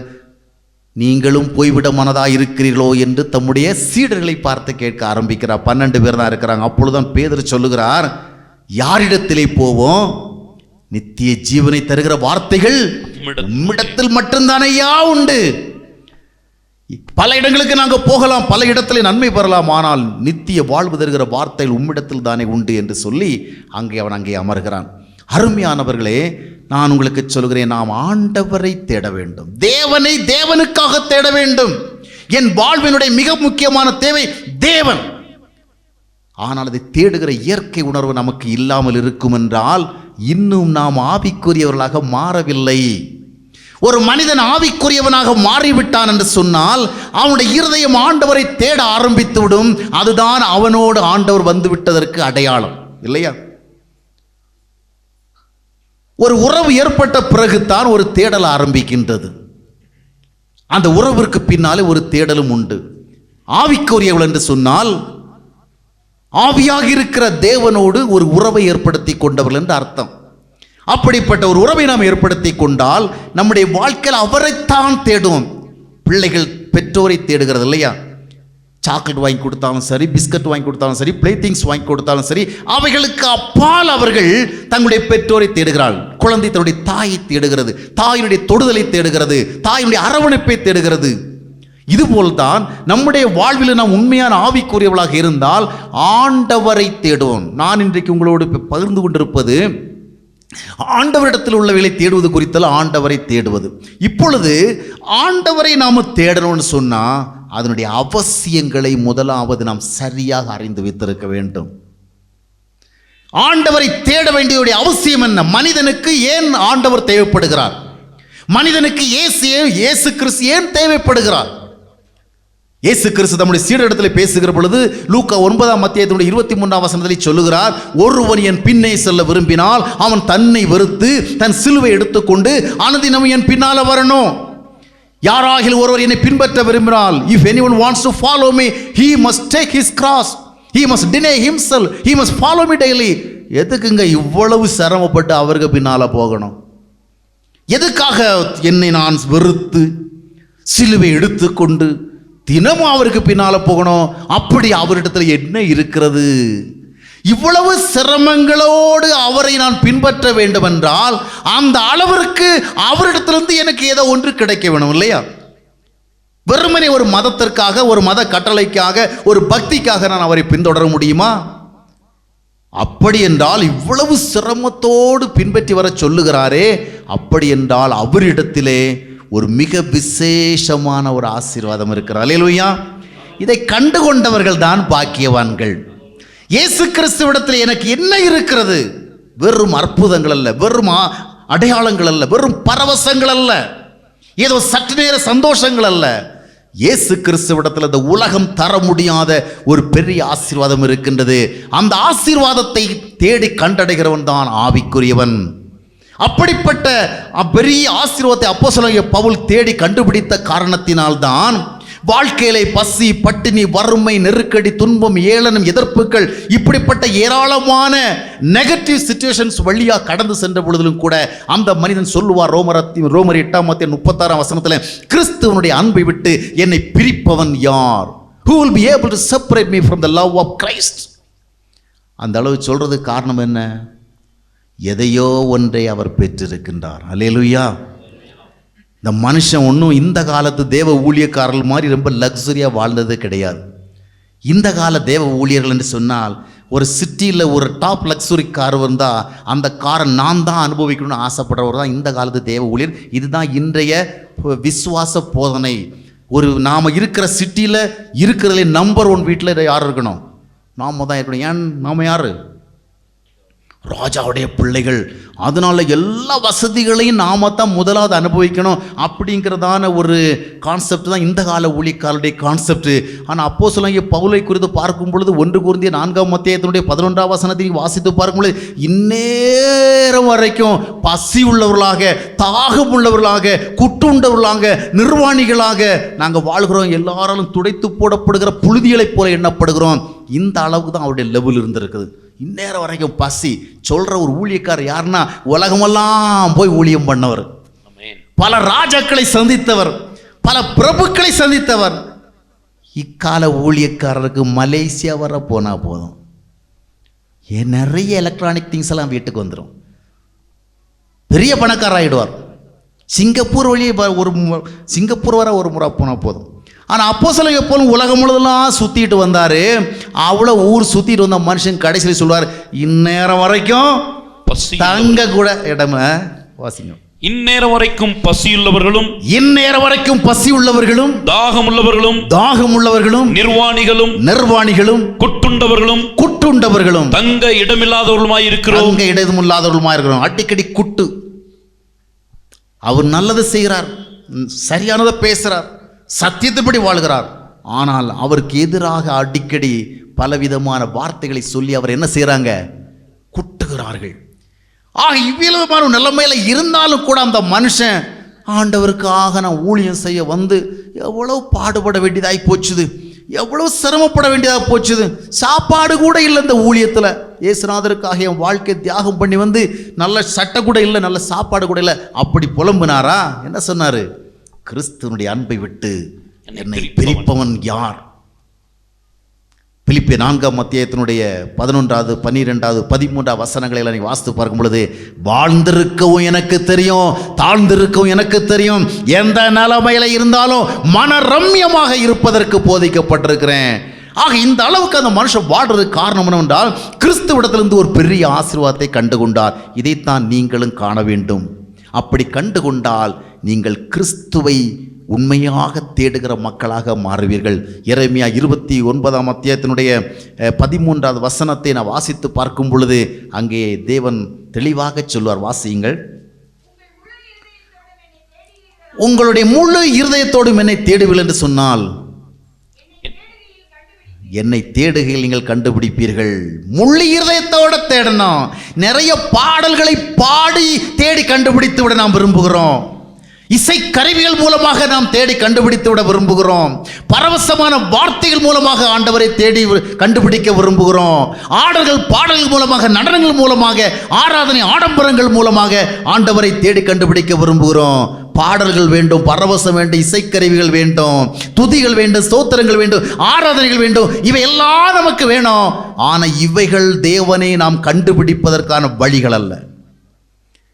நீங்களும் போய்விட மனதாக இருக்கிறீர்களோ என்று தம்முடைய சீடர்களை பார்த்து கேட்க ஆரம்பிக்கிறார். 12 பேர் தான் இருக்கிறாங்க. அப்பொழுதுதான் பேதுரு சொல்லுகிறார், யாரிடத்திலே போவோம்? நித்திய ஜீவனை தருகிற வார்த்தைகள் உம்மிடத்தில் மட்டும்தானையா உண்டு. பல இடங்களுக்கு நாங்கள் போகலாம், பல இடத்துல நன்மை பெறலாம், ஆனால் நித்திய வாழ்வு தருகிற வார்த்தைகள் உம்மிடத்தில் தானே உண்டு என்று சொல்லி அவன் அங்கே அமர்கிறான். அருமையானவர்களே, நான் உங்களுக்கு சொல்கிறேன், நாம் ஆண்டவரை தேட வேண்டும், தேவனை தேவனுக்காக தேட வேண்டும். என் வாழ்வினுடைய மிக முக்கியமான தேவை தேவன். ஆனால் அதை தேடுகிற இயற்கை உணர்வு நமக்கு இல்லாமல் இருக்கும் என்றால் இன்னும் நாம் ஆவிக்குரியவர்களாக மாறவில்லை. ஒரு மனிதன் ஆவிக்குரியவனாக மாறிவிட்டான் என்று சொன்னால் அவனுடைய இருதயம் ஆண்டவரை தேட ஆரம்பித்துவிடும். அதுதான் அவனோடு ஆண்டவர் வந்து விட்டதற்கு அடையாளம், இல்லையா? ஒரு உறவு ஏற்பட்ட பிறகுதான் ஒரு தேடல் ஆரம்பிக்கின்றது. அந்த உறவிற்கு பின்னாலே ஒரு தேடலும் உண்டு. ஆவிக்குரியவள் என்று சொன்னால் ஆவியாக இருக்கிற தேவனோடு ஒரு உறவை ஏற்படுத்தி கொண்டவர்கள் என்று அர்த்தம். அப்படிப்பட்ட ஒரு உறவை நாம் ஏற்படுத்தி கொண்டால் நம்முடைய வாழ்க்கையில் அவரைத்தான் தேடுவோம். பிள்ளைகள் பெற்றோரை தேடுகிறது இல்லையா? சாக்லேட் வாங்கி கொடுத்தாலும் சரி, பிஸ்கட் வாங்கி கொடுத்தாலும் சரி, பிளே திங்ஸ் வாங்கி கொடுத்தாலும் சரி, அவைகளுக்கு அப்பால் அவர்கள் தங்களுடைய பெற்றோரை தேடுகிறார்கள். குழந்தை தன்னுடைய தாயை தேடுகிறது, தாயினுடைய தொடுதலை தேடுகிறது, தாயினுடைய அரவணைப்பை தேடுகிறது. இதுபோல்தான் நம்முடைய வாழ்வில் நாம் உண்மையான ஆவிக்குரியவளாக இருந்தால் ஆண்டவரை தேடுவோம். நான் இன்றைக்கு உங்களோடு பகிர்ந்து கொண்டிருப்பது ஆண்டவரிடத்தில் உள்ளவைகளை தேடுவது குறித்தல் ஆண்டவரை தேடுவது. இப்பொழுது ஆண்டவரை நாம் தேடணும்னு சொன்னால் அதனுடைய அவசியங்களை முதலாவது நாம் சரியாக அறிந்து வைத்திருக்க வேண்டும். ஆண்டவரை தேட வேண்டிய அவசியம் என்ன? மனிதனுக்கு ஏன் ஆண்டவர் தேவைப்படுகிறார்? மனிதனுக்கு இயேசு கிறிஸ்து ஏன் தேவைப்படுகிறார்? இயேசு கிறிஸ்து தம்முடைய சீடரிடத்தில் பேசுகிற பொழுது லூக்கா 9:23 சொல்லுகிறார், ஒருவன் என் பின்னே செல்ல விரும்பினால் அவன் தன்னை வெறுத்து தன் சிலுவை எடுத்துக்கொண்டு அனுதினம் என் பின்னால வரணும். யாராகிலும் ஒருவர் என்னை பின்பற்ற விரும்பினால், if anyone wants to follow me, he must take his cross, he must deny himself, he must follow me daily. எதுக்குங்க இவ்வளவு சிரமப்பட்டு அவருக்கு பின்னால போகணும்? எதுக்காக என்னை நான் வெறுத்து சிலுவை எடுத்துக்கொண்டு தினமும் அவருக்கு பின்னால போகணும்? அப்படி அவரிடத்தில் என்ன இருக்கிறது? இவ்வளவு சிரமங்களோடு அவரை நான் பின்பற்ற வேண்டும் என்றால் அந்த அளவிற்கு அவரிடத்திலிருந்து எனக்கு ஏதோ ஒன்று கிடைக்க வேணும், இல்லையா? வெறுமனே ஒரு மதத்திற்காக, ஒரு மத கட்டளைக்காக, ஒரு பக்திக்காக நான் அவரை பின்தொடர முடியுமா? அப்படி என்றால் இவ்வளவு சிரமத்தோடு பின்பற்றி வர சொல்லுகிறாரே, அப்படி என்றால் அவரிடத்திலே ஒரு மிக விசேஷமான ஒரு ஆசீர்வாதம் இருக்கிறார். அல்லேலூயா! இதை கண்டுகொண்டவர்கள் தான் பாக்கியவான்கள். இயேசு கிறிஸ்துவிடத்தில் எனக்கு என்ன இருக்கிறது? வெறும் அற்புதங்கள் அல்ல, வெறும் அடையாளங்கள் அல்ல, வெறும் பரவசங்கள் அல்ல, ஏதோ சற்று நேர சந்தோஷங்கள் அல்ல. இயேசு கிறிஸ்துவிடத்தில் இந்த உலகம் தர முடியாத ஒரு பெரிய ஆசீர்வாதம் இருக்கின்றது. அந்த ஆசீர்வாதத்தை தேடி கண்டடைகிறவன் தான் ஆவிக்குரியவன். அப்படிப்பட்ட பெரிய ஆசீர்வாதத்தை அப்போஸ்தலனாகிய பவுல் தேடி கண்டுபிடித்த காரணத்தினால்தான் வாழ்க்கையிலே பசி, பட்டினி, வறுமை, நெருக்கடி, துன்பம், ஏளனம், எதிர்ப்புகள், இப்படிப்பட்ட ஏராளமான நெகட்டிவ் சிச்சுவேஷன்ஸ் வழியாக கடந்து சென்ற பொழுதிலும் கூட அந்த மனிதன் சொல்லுவார், ரோமர் 8:36 கிறிஸ்துவனுடைய அன்பை விட்டு என்னை பிரிப்பவன் யார்? Who will be able to separate me from the love of Christ? அந்த அளவு சொல்றதுக்கு காரணம் என்ன? எதையோ ஒன்றை அவர் பெற்றிருக்கின்றார். அல்லேலூயா! இந்த மனுஷன் ஒன்றும் இந்த காலத்து தேவ ஊழியக்காரர்கள் மாதிரி ரொம்ப லக்ஸரியாக வாழ்ந்தது கிடையாது. இந்த கால தேவ ஊழியர்கள் என்று சொன்னால் ஒரு சிட்டியில் ஒரு டாப் லக்ஸுரி கார் வந்தால் அந்த காரை நான் தான் அனுபவிக்கணும்னு ஆசைப்படுறவர் தான் இந்த காலத்து தேவ ஊழியர். இதுதான் இன்றைய விசுவாச போதனை. நாம் இருக்கிற சிட்டியில் இருக்கிறதுலே நம்பர் 1 வீட்டில் யார் இருக்கணும்? நாம தான் இருக்கணும். ஏன் நாம் யார்? ராஜாவுடைய பிள்ளைகள். அதனால எல்லா வசதிகளையும் நாம தான் முதலாவது அனுபவிக்கணும் அப்படிங்கிறதான ஒரு கான்செப்ட் தான் இந்த கால ஊழியக்காரருடைய கான்செப்ட். ஆனால் அப்போஸ்தலனாகிய பவுலை குறித்து பார்க்கும் பொழுது 1 கொரிந்தியர் 4:11 வாசித்து பார்க்கும் பொழுது இந்நேரம் வரைக்கும் பசி உள்ளவர்களாக, தாகம் உள்ளவர்களாக, குட்டுண்டவர்களாக, நிர்வாணிகளாக நாங்கள் வாழ்கிறோம். எல்லாராலும் துடைத்து போடப்படுகிற புழுதிகளைப் போல எண்ணப்படுகிறோம். இந்த அளவுக்கு தான் அவருடைய லெவல் இருந்திருக்குது. இந்நேரம் வரைக்கும் பசி சொல்ற ஒரு ஊழியக்காரர் யாருன்னா உலகமெல்லாம் போய் ஊழியம் பண்ணவர், பல ராஜாக்களை சந்தித்தவர், பல பிரபுக்களை சந்தித்தவர். இக்கால ஊழியக்காரருக்கு மலேசியா வர போனா போதும், நிறைய எலக்ட்ரானிக் திங்ஸ் எல்லாம் வீட்டுக்கு வந்துடும், பெரிய பணக்காரர் ஆகிடுவார். சிங்கப்பூர் வழியே சிங்கப்பூர் வர ஒரு முறை போனால் போதும். ஆனால் அப்போஸ்தலனாகிய பவுல் உலகம் முழுவதெல்லாம் சுற்றிட்டு வந்தார். அவ்வளோ ஊர் சுற்றிட்டு வந்த மனுஷன் கடைசியில் சொல்வார், இந்நேரம் வரைக்கும் தங்க கூட இடமே வாசிங்க. இந்நேரம் வரைக்கும் பசியுள்ளவர்களும், இந்நேரம் வரைக்கும் பசி உள்ளவர்களும், தாகம் உள்ளவர்களும், நிர்வாணிகளும், குட்டுண்டவர்களும், தங்க இடமில்லாதவர்களுமாய் இருக்கிறோம். அடிக்கடி குட்டு. அவர் நல்லது செய்கிறார், சரியானதை பேசுறார், சத்தியத்தைப்படி வாழ்கிறார். ஆனால் அவருக்கு எதிராக அடிக்கடி பலவிதமான வார்த்தைகளை சொல்லி அவர் என்ன செய்யறாங்க? குட்டுகிறார்கள். இவ்விதமான நிலைமையில இருந்தாலும் கூட அந்த மனுஷன் ஆண்டவருக்காக நான் ஊழியம் செய்ய வந்து எவ்வளவு பாடுபட வேண்டியதாகி போச்சுது, எவ்வளவு சிரமப்பட வேண்டியதாக போச்சுது. சாப்பாடு கூட இல்லை இந்த ஊழியத்தில். இயேசுநாதருக்காக என் வாழ்க்கை தியாகம் பண்ணி வந்து நல்ல சட்டை கூட இல்லை, நல்ல சாப்பாடு கூட இல்லை. அப்படி புலம்புனாரா? என்ன சொன்னாரு? கிறிஸ்துவனுடைய அன்பை விட்டு என்னை பிரிப்பவன் யார்? பிலிப்பியர் 4ஆம் அத்தியாயத்தினுடைய 11, 12, 13 வசனங்களை எல்லாம் நீ வாசித்து பார்க்கும் பொழுது, வாழ்ந்திருக்கவும் எனக்கு தெரியும், தாழ்ந்திருக்கவும் எனக்கு தெரியும், எந்த நிலைமையில இருந்தாலும் மனரம்யமாக இருப்பதற்கு போதிக்கப்பட்டிருக்கிறேன். இந்த அளவுக்கு அந்த மனுஷன் வாழ்றதுக்கு காரணம் என்னவென்றால், கிறிஸ்துவிடத்திலிருந்து ஒரு பெரிய ஆசீர்வாதத்தை கண்டுகொண்டார். இதைத்தான் நீங்களும் காண வேண்டும். அப்படி கண்டுகொண்டால் நீங்கள் கிறிஸ்துவை உண்மையாக தேடுகிற மக்களாக மாறுவீர்கள். எரேமியா 29ஆம் அத்தியாயத்தினுடைய 13வது வசனத்தை நான் வாசித்து பார்க்கும் பொழுது அங்கே தேவன் தெளிவாக சொல்வார். வாசியுங்கள். உங்களுடைய முழு இருதயத்தோடும் என்னை தேடுவீர்கள் என்று சொன்னால், என்னை தேடுகையில் நீங்கள் கண்டுபிடிப்பீர்கள். முழு இருதயத்தோட தேடணும். நிறைய பாடல்களை பாடி தேடி கண்டுபிடித்து விட நாம் விரும்புகிறோம். இசை கருவிகள் மூலமாக நாம் தேடி கண்டுபிடித்து விட விரும்புகிறோம். பரவசமான வார்த்தைகள் மூலமாக ஆண்டவரை தேடி கண்டுபிடிக்க விரும்புகிறோம். ஆடல்கள், பாடல்கள் மூலமாக, நடனங்கள் மூலமாக, ஆராதனை ஆடம்பரங்கள் மூலமாக ஆண்டவரை தேடி கண்டுபிடிக்க விரும்புகிறோம். பாடல்கள் வேண்டும், பரவசம் வேண்டும், இசைக்கருவிகள் வேண்டும், துதிகள் வேண்டும், ஸ்தோத்திரங்கள் வேண்டும், ஆராதனைகள் வேண்டும். இவை எல்லாம் நமக்கு வேணும். ஆனால் இவைகள் தேவனை நாம் கண்டுபிடிப்பதற்கான வழிகள் அல்ல.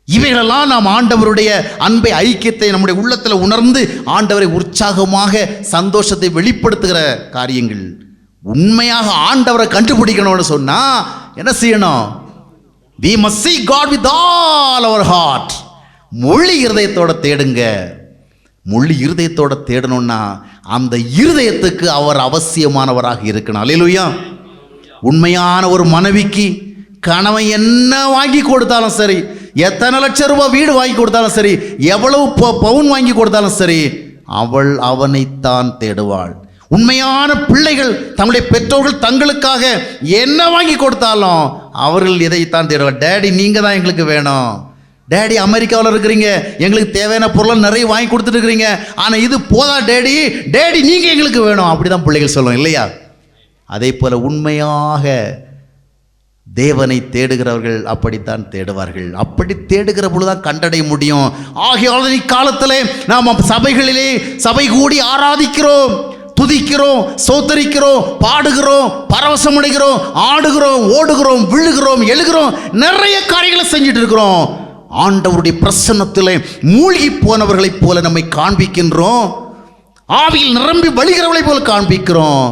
இவைகளெல்லாம் நாம் ஆண்டவருடைய அன்பை, ஐக்கியத்தை நம்முடைய உள்ளத்தில் உணர்ந்து ஆண்டவரை உற்சாகமாக, சந்தோஷத்தை வெளிப்படுத்துகிற காரியங்கள். உண்மையாக ஆண்டவரை கண்டுபிடிக்கணும்னு சொன்னா என்ன செய்யணும்? We must see God with all our heart. முழு இருதயத்தோட தேடுங்க. முழு இருதயத்தோட தேடணும்னா அந்த இருதயத்துக்கு அவர் அவசியமானவராக இருக்கணும். அல்லேலூயா. உண்மையான ஒரு மனைவிக்கு கணவன் என்ன வாங்கி கொடுத்தாலும் சரி, எத்தனை லட்சம் ரூபாய் வீடு வாங்கி கொடுத்தாலும் சரி, எவ்வளவு பவுன் வாங்கி கொடுத்தாலும் சரி, அவள் அவனைத்தான் தேடுவாள். உண்மையான பிள்ளைகள் தங்களுடைய பெற்றோர்கள் தங்களுக்காக என்ன வாங்கி கொடுத்தாலும் அவர்கள் இதைத்தான் தேடுவாள். டேடி நீங்க தான் எங்களுக்கு வேணும். டேடி அமெரிக்காவில் இருக்கிறீங்க, எங்களுக்கு தேவையான பொருளை நிறைய வாங்கி கொடுத்துட்டு இருக்கிறீங்க, ஆனால் இது போதா டேடி, டேடி நீங்க எங்களுக்கு வேணும். அப்படிதான் பிள்ளைகள் சொல்லுவோம் இல்லையா? அதே போல உண்மையாக தேவனை தேடுகிறவர்கள் அப்படித்தான் தேடுவார்கள். அப்படி தேடுகிற பொழுதுதான் கண்டடைய முடியும். ஆகிய காலத்திலே நாம் சபைகளிலே சபை கூடி ஆராதிக்கிறோம், துதிக்கிறோம், ஸ்தோத்திரிக்கிறோம், பாடுகிறோம், பரவசமடைகிறோம், ஆடுகிறோம், ஓடுகிறோம், விழுகிறோம், எழுகிறோம், நிறைய காரியங்களை செஞ்சுட்டு இருக்கிறோம். ஆண்டவருடைய பிரசன்னத்திலே மூழ்கி போனவர்களைப் போல நம்மை காண்பிக்கின்றோம். ஆவியில் நிரம்பி வழிகிறவர்களை போல காண்பிக்கிறோம்.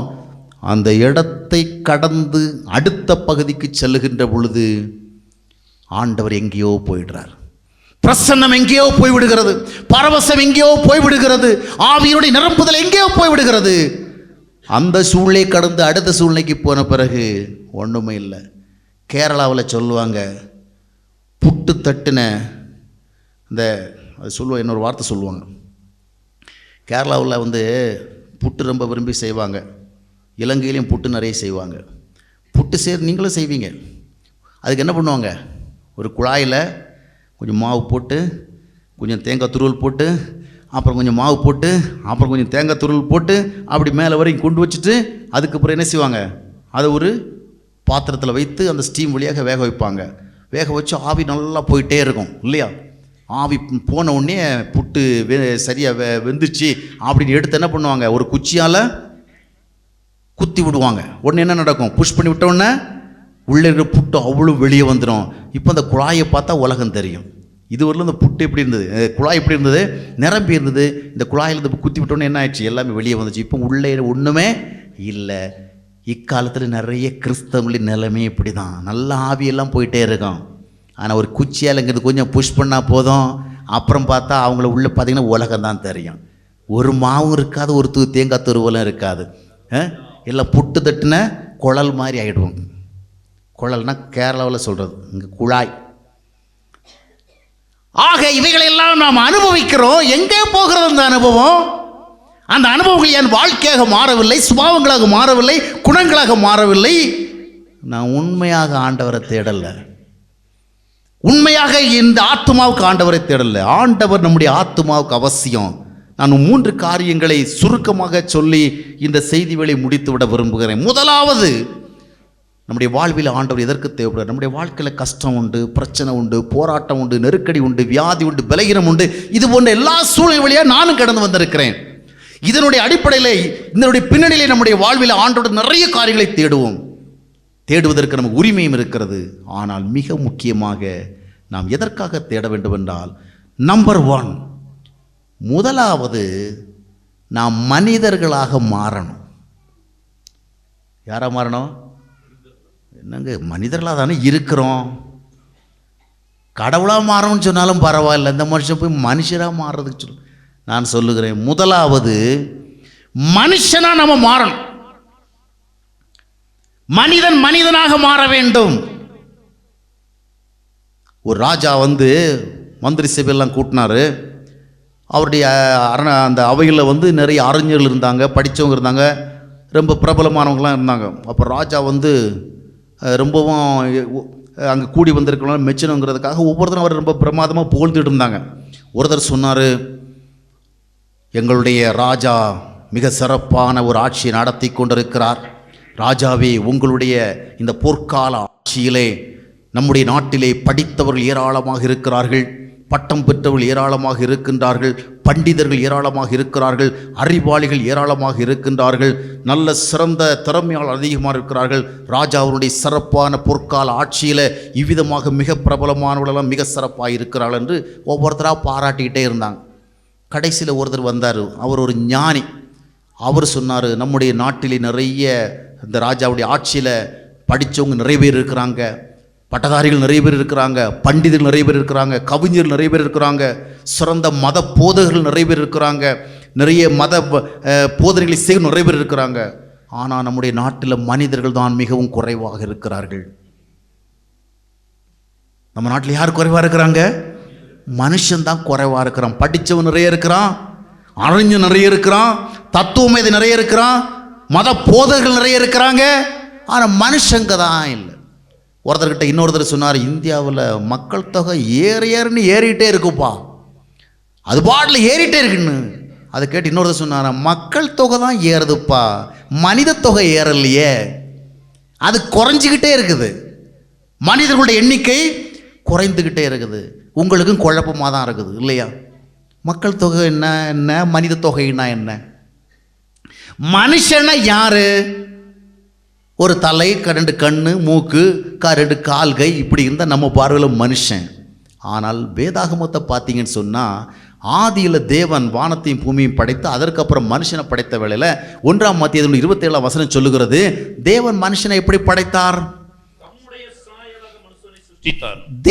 அந்த இடத்தை கடந்து அடுத்த பகுதிக்கு செல்லுகின்ற பொழுது ஆண்டவர் எங்கேயோ போயிடுறார். பிரசன்னம் எங்கேயோ போய்விடுகிறது, பரவசம் எங்கேயோ போய்விடுகிறது, ஆவியுடைய நிரப்புதல் எங்கேயோ போய்விடுகிறது. அந்த சூழ்நிலை கடந்து அடுத்த சூழ்நிலைக்கு போன பிறகு ஒன்றுமே இல்லை. கேரளாவில் சொல்லுவாங்க, புட்டு தட்டுன இந்த அது சொல்லுவாங்க, இன்னொரு வார்த்தை சொல்லுவாங்க. கேரளாவில் புட்டு ரொம்ப விரும்பி செய்வாங்க. இலங்கையிலையும் புட்டு நிறைய செய்வாங்க. புட்டு நீங்களும் செய்வீங்க. அதுக்கு என்ன பண்ணுவாங்க? ஒரு குழாயில் கொஞ்சம் மாவு போட்டு, கொஞ்சம் தேங்காய் துருவல் போட்டு, அப்புறம் கொஞ்சம் மாவு போட்டு, அப்புறம் கொஞ்சம் தேங்காய் துருவல் போட்டு, அப்படி மேலே வரைக்கும் கொண்டு வச்சுட்டு அதுக்கப்புறம் என்ன செய்வாங்க? அதை ஒரு பாத்திரத்தில் வைத்து அந்த ஸ்டீம் வழியாக வேக வைப்பாங்க. வேக வச்சு ஆவி நல்லா போயிட்டே இருக்கும் இல்லையா? ஆவி போன உடனே புட்டு சரியாக வெந்துச்சு அப்படின்னு எடுத்து என்ன பண்ணுவாங்க? ஒரு குச்சியால் குத்தி விடுவாங்க. உடனே என்ன நடக்கும்? புஷ் பண்ணி விட்டோடனே உள்ளே இருக்கிற புட்டு அவ்வளோ வெளியே வந்துடும். இப்போ அந்த குழாயை பார்த்தா உலகம் தெரியும். இதுவரையிலும் இந்த புட்டு எப்படி இருந்தது, குழாய் எப்படி இருந்தது, நிரம்பி இருந்தது. இந்த குழாயில் இந்த குத்தி விட்டோன்னே என்ன ஆயிடுச்சு? எல்லாமே வெளியே வந்துச்சு. இப்போ உள்ளே ஒன்றுமே இல்லை. இக்காலத்தில் நிறைய கிறிஸ்தவங்களின் நிலைமை இப்படி தான். நல்ல ஆவியெல்லாம் போயிட்டே இருக்கான். ஆனால் ஒரு குச்சியால் இங்கிறது கொஞ்சம் புஷ் பண்ணால் போதும், அப்புறம் பார்த்தா அவங்கள உள்ளே பார்த்தீங்கன்னா உலகம்தான் தெரியும். ஒரு மாவும் இருக்காது, ஒரு தேங்காய் துருவலும் இருக்காது. எல்லாம் புட்டு தட்டுன குழல் மாதிரி ஆகிடுவோம். குழல்னா கேரளாவில் சொல்கிறது, இங்கே குழாய். ஆக இவைகளெல்லாம் நாம் அனுபவிக்கிறோம். எங்கே போகிறது அந்த அனுபவம்? அந்த அனுபவங்கள் என் வாழ்க்கையாக மாறவில்லை, சுபாவங்களாக மாறவில்லை, குணங்களாக மாறவில்லை. நான் உண்மையாக ஆண்டவரை தேடலை, உண்மையாக இந்த ஆத்மாவுக்கு ஆண்டவரை தேடலை. ஆண்டவர் நம்முடைய ஆத்மாவுக்கு அவசியம். நான் 3 காரியங்களை சுருக்கமாக சொல்லி இந்த செய்தி வேளை முடித்து விட விரும்புகிறேன். முதலாவது, நம்முடைய வாழ்வில் ஆண்டவர் எதற்கு தேவைப்படுறார்? நம்முடைய வாழ்க்கையில் கஷ்டம் உண்டு, பிரச்சனை உண்டு, போராட்டம் உண்டு, நெருக்கடி உண்டு, வியாதி உண்டு, பலகீனம் உண்டு. இது போன்ற எல்லா சூழ்நிலை வழியாக நானும் கடந்து வந்திருக்கிறேன். இதனுடைய அடிப்படையில், இதனுடைய பின்னணியிலே நம்முடைய வாழ்வில் ஆண்டோட நிறைய காரியங்களை தேடுவோம். தேடுவதற்கு நமக்கு உரிமையும் இருக்கிறது. ஆனால் மிக முக்கியமாக நாம் எதற்காக தேட வேண்டும் என்றால், நம்பர் 1, முதலாவது நாம் மனிதர்களாக மாறணும். யாராக மாறணும்? என்னங்க, மனிதர்களாக தானே இருக்கிறோம். கடவுளாக மாறணும்னு சொன்னாலும் பரவாயில்ல, இந்த மனுஷன் போய் மனுஷராக மாறுறதுக்கு சொல்லு. நான் சொல்லுகிறேன், முதலாவது மனுஷனாக நம்ம மாறணும். மனிதன் மனிதனாக மாற வேண்டும். ஒரு ராஜா மந்திரி சபையெல்லாம் கூட்டினாரு. அவருடைய அந்த அவையில் நிறைய அறிஞர்கள் இருந்தாங்க, படித்தவங்க இருந்தாங்க, ரொம்ப பிரபலமானவங்களாம் இருந்தாங்க. அப்போ ராஜா ரொம்பவும் அங்கே கூடி வந்திருக்கலாம் மெச்சணுங்கிறதுக்காக ஒவ்வொருத்தரும் அவர் ரொம்ப பிரமாதமாக புகழ்ந்துட்டு இருந்தாங்க. ஒருத்தர் சொன்னார், எங்களுடைய ராஜா மிக சிறப்பான ஒரு ஆட்சியை நடத்தி கொண்டிருக்கிறார். ராஜாவே, உங்களுடைய இந்த போர்க்கால ஆட்சியிலே நம்முடைய நாட்டிலே படித்தவர்கள் ஏராளமாக இருக்கிறார்கள், பட்டம் பெற்றவர்கள் ஏராளமாக இருக்கின்றார்கள், பண்டிதர்கள் ஏராளமாக இருக்கிறார்கள், அறிவாளிகள் ஏராளமாக இருக்கின்றார்கள், நல்ல சிறந்த திறமையாளர் அதிகமாக இருக்கிறார்கள். ராஜா அவருடைய சிறப்பான பொற்கால ஆட்சியில் இவ்விதமாக மிக பிரபலமானவர்களெல்லாம் மிக சிறப்பாக இருக்கிறார்கள் என்று ஒவ்வொருத்தராக பாராட்டிக்கிட்டே இருந்தாங்க. கடைசியில் ஒருத்தர் வந்தார், அவர் ஒரு ஞானி. அவர் சொன்னார், நம்முடைய நாட்டிலே நிறைய இந்த ராஜாவுடைய ஆட்சியில் படித்தவங்க நிறைய பேர் இருக்கிறாங்க, பட்டதாரிகள் நிறைய பேர் இருக்கிறாங்க, பண்டிதர்கள் நிறைய பேர் இருக்கிறாங்க, கவிஞர்கள் நிறைய பேர் இருக்கிறாங்க, சிறந்த மத போதகர்கள் நிறைய பேர் இருக்கிறாங்க, நிறைய மத போதனைகளை செய்ய நிறைய பேர் இருக்கிறாங்க. ஆனால் நம்முடைய நாட்டில் மனிதர்கள் தான் மிகவும் குறைவாக இருக்கிறார்கள். நம்ம நாட்டில் யார் குறைவாக இருக்கிறாங்க? மனுஷன்தான் குறைவாக இருக்கிறான். படித்தவன் நிறைய இருக்கிறான், அறிஞன் நிறைய இருக்கிறான், தத்துவமேதை நிறைய இருக்கிறான், மத போதகர்கள் நிறைய இருக்கிறாங்க, ஆனால் மனுஷங்க தான் இல்லை. ஒருத்தர்கிட்ட இன்னொருத்தர் சொன்னார், இந்தியாவில் மக்கள் தொகை ஏறுன்னு ஏறிக்கிட்டே இருக்குப்பா, அது பாட்டில் ஏறிட்டே இருக்குன்னு. அதை கேட்டு இன்னொருத்தர் சொன்னார், மக்கள் தொகை தான் ஏறுதுப்பா, மனித தொகை ஏறலையே, அது குறைஞ்சிக்கிட்டே இருக்குது, மனிதர்களுடைய எண்ணிக்கை குறைந்துக்கிட்டே இருக்குது. உங்களுக்கும் குழப்பமாக தான் இருக்குது இல்லையா? மக்கள் தொகை என்ன, மனித தொகைன்னா என்ன? மனுஷனா யாரு? ஒரு தலை, 2 கண்ணு, மூக்கு, 2 கால், கை, இப்படி இருந்தால் நம்ம பார்வையில் மனுஷன். ஆனால் வேதாகமத்தை பார்த்தீங்கன்னு சொன்னால், ஆதியில் தேவன் வானத்தையும் பூமியும் படைத்து அதற்கப்புறம் மனுஷனை படைத்த வேளையில் 1 மத்திய 27 சொல்லுகிறது, தேவன் மனுஷனை எப்படி படைத்தார்?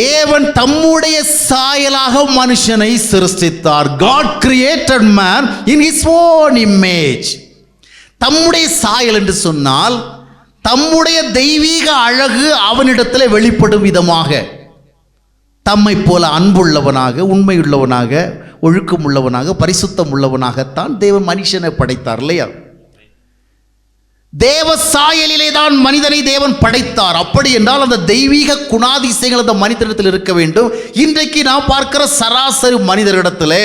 தேவன் தம்முடைய சாயலாக மனுஷனை சிருஷ்டித்தார். God created man in his own image. தம்முடைய சாயல் என்று சொன்னால் தம்முடைய தெய்வீக அழகு அவனிடத்தில் வெளிப்படும் விதமாக, தம்மை போல அன்புள்ளவனாக, உண்மையுள்ளவனாக, ஒழுக்கம் உள்ளவனாக, பரிசுத்தம் உள்ளவனாகத்தான் தேவன் மனுஷனை படைத்தார் இல்லையா? தேவ சாயலிலே தான் மனிதனை தேவன் படைத்தார். அப்படி என்றால் அந்த தெய்வீக குணாதிசயங்கள் அந்த மனிதனிடத்தில் இருக்க வேண்டும். இன்றைக்கு நாம் பார்க்கிற சராசரி மனிதரிடத்தில்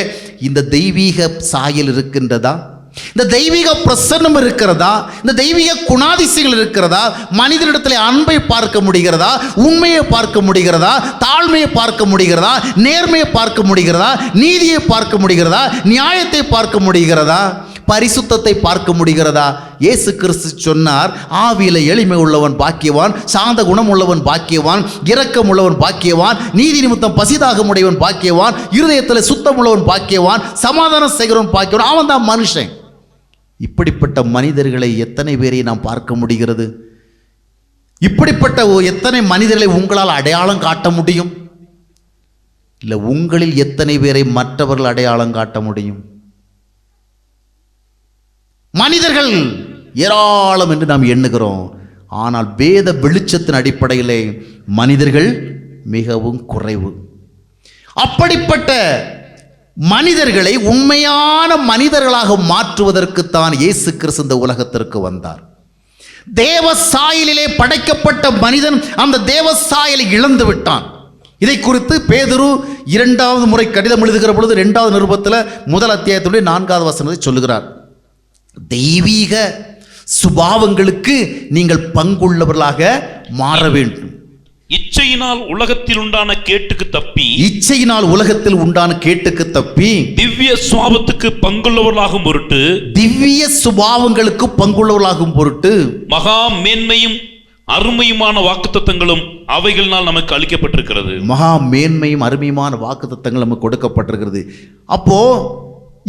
இந்த தெய்வீக சாயல் இருக்கின்றதா? இந்த தெய்வீக பிரசன்னம் இருக்கிறதா? இந்த தெய்வீக குணாதிசயங்கள் இருக்கிறதா? மனிதனிடத்தில் அன்பை பார்க்க முடிகிறதா? உண்மையை பார்க்க முடிகிறதா? தாழ்மையை பார்க்க முடிகிறதா? நேர்மையை பார்க்க முடிகிறதா? நீதியை பார்க்க முடிகிறதா? நியாயத்தை பார்க்க முடிகிறதா? பரிசுத்தத்தை பார்க்க முடிகிறதா? இயேசு கிறிஸ்து சொன்னார், ஆவியில எளிமை உள்ளவன் பாக்கியவான், சாந்த குணம் உள்ளவன் பாக்கியவான், இரக்கம் உள்ளவன் பாக்கியவான், நீதி நிமித்தம் பசிதாகம் உடையவன் பாக்கியவான், இருதயத்தில் சுத்தம் உள்ளவன் பாக்கியவான், சமாதானம் செய்கிறவன் பாக்கியவான். அவன் தான் மனுஷன். இப்படிப்பட்ட மனிதர்களை எத்தனை பேரை நாம் பார்க்க முடிகிறது? இப்படிப்பட்ட எத்தனை மனிதர்களை உங்களால் அடையாளம் காட்ட முடியும்? இல்லை உங்களில் எத்தனை பேரை மற்றவர்கள் அடையாளம் காட்ட முடியும்? மனிதர்கள் ஏராளம் என்று நாம் எண்ணுகிறோம். ஆனால் வேத வெளிச்சத்தின் அடிப்படையிலே மனிதர்கள் மிகவும் குறைவு. அப்படிப்பட்ட மனிதர்களை உண்மையான மனிதர்களாக மாற்றுவதற்குத்தான் இயேசு கிறிஸ்து இந்த உலகத்திற்கு வந்தார். தேவ சாயலிலே படைக்கப்பட்ட மனிதன் அந்த தேவ சாயலை இழந்து விட்டான். இதை குறித்து பேதுரு 2வது முறை கடிதம் எழுதுகிற பொழுது 2வது நிருபத்தில் 1 அத்தியாயத்துடைய 4வது வசனத்தை சொல்லுகிறார். தெய்வீக சுபாவங்களுக்கு நீங்கள் பங்குள்ளவர்களாக மாற வேண்டும். இச்சையினால் உலகத்தில் உண்டான கேட்டுக்கு தப்பி திவ்ய சுபாவத்துக்கு பங்குள்ளவர்களாகும் பொருட்டு மகா மேன்மையும் அருமையுமான வாக்குத்தத்தங்களும் அவைகளினால் நமக்கு அளிக்கப்பட்டிருக்கிறது. மகா மேன்மையும் அருமையுமான வாக்குத்தத்தங்கள் நமக்கு கொடுக்கப்பட்டிருக்கிறது. அப்போ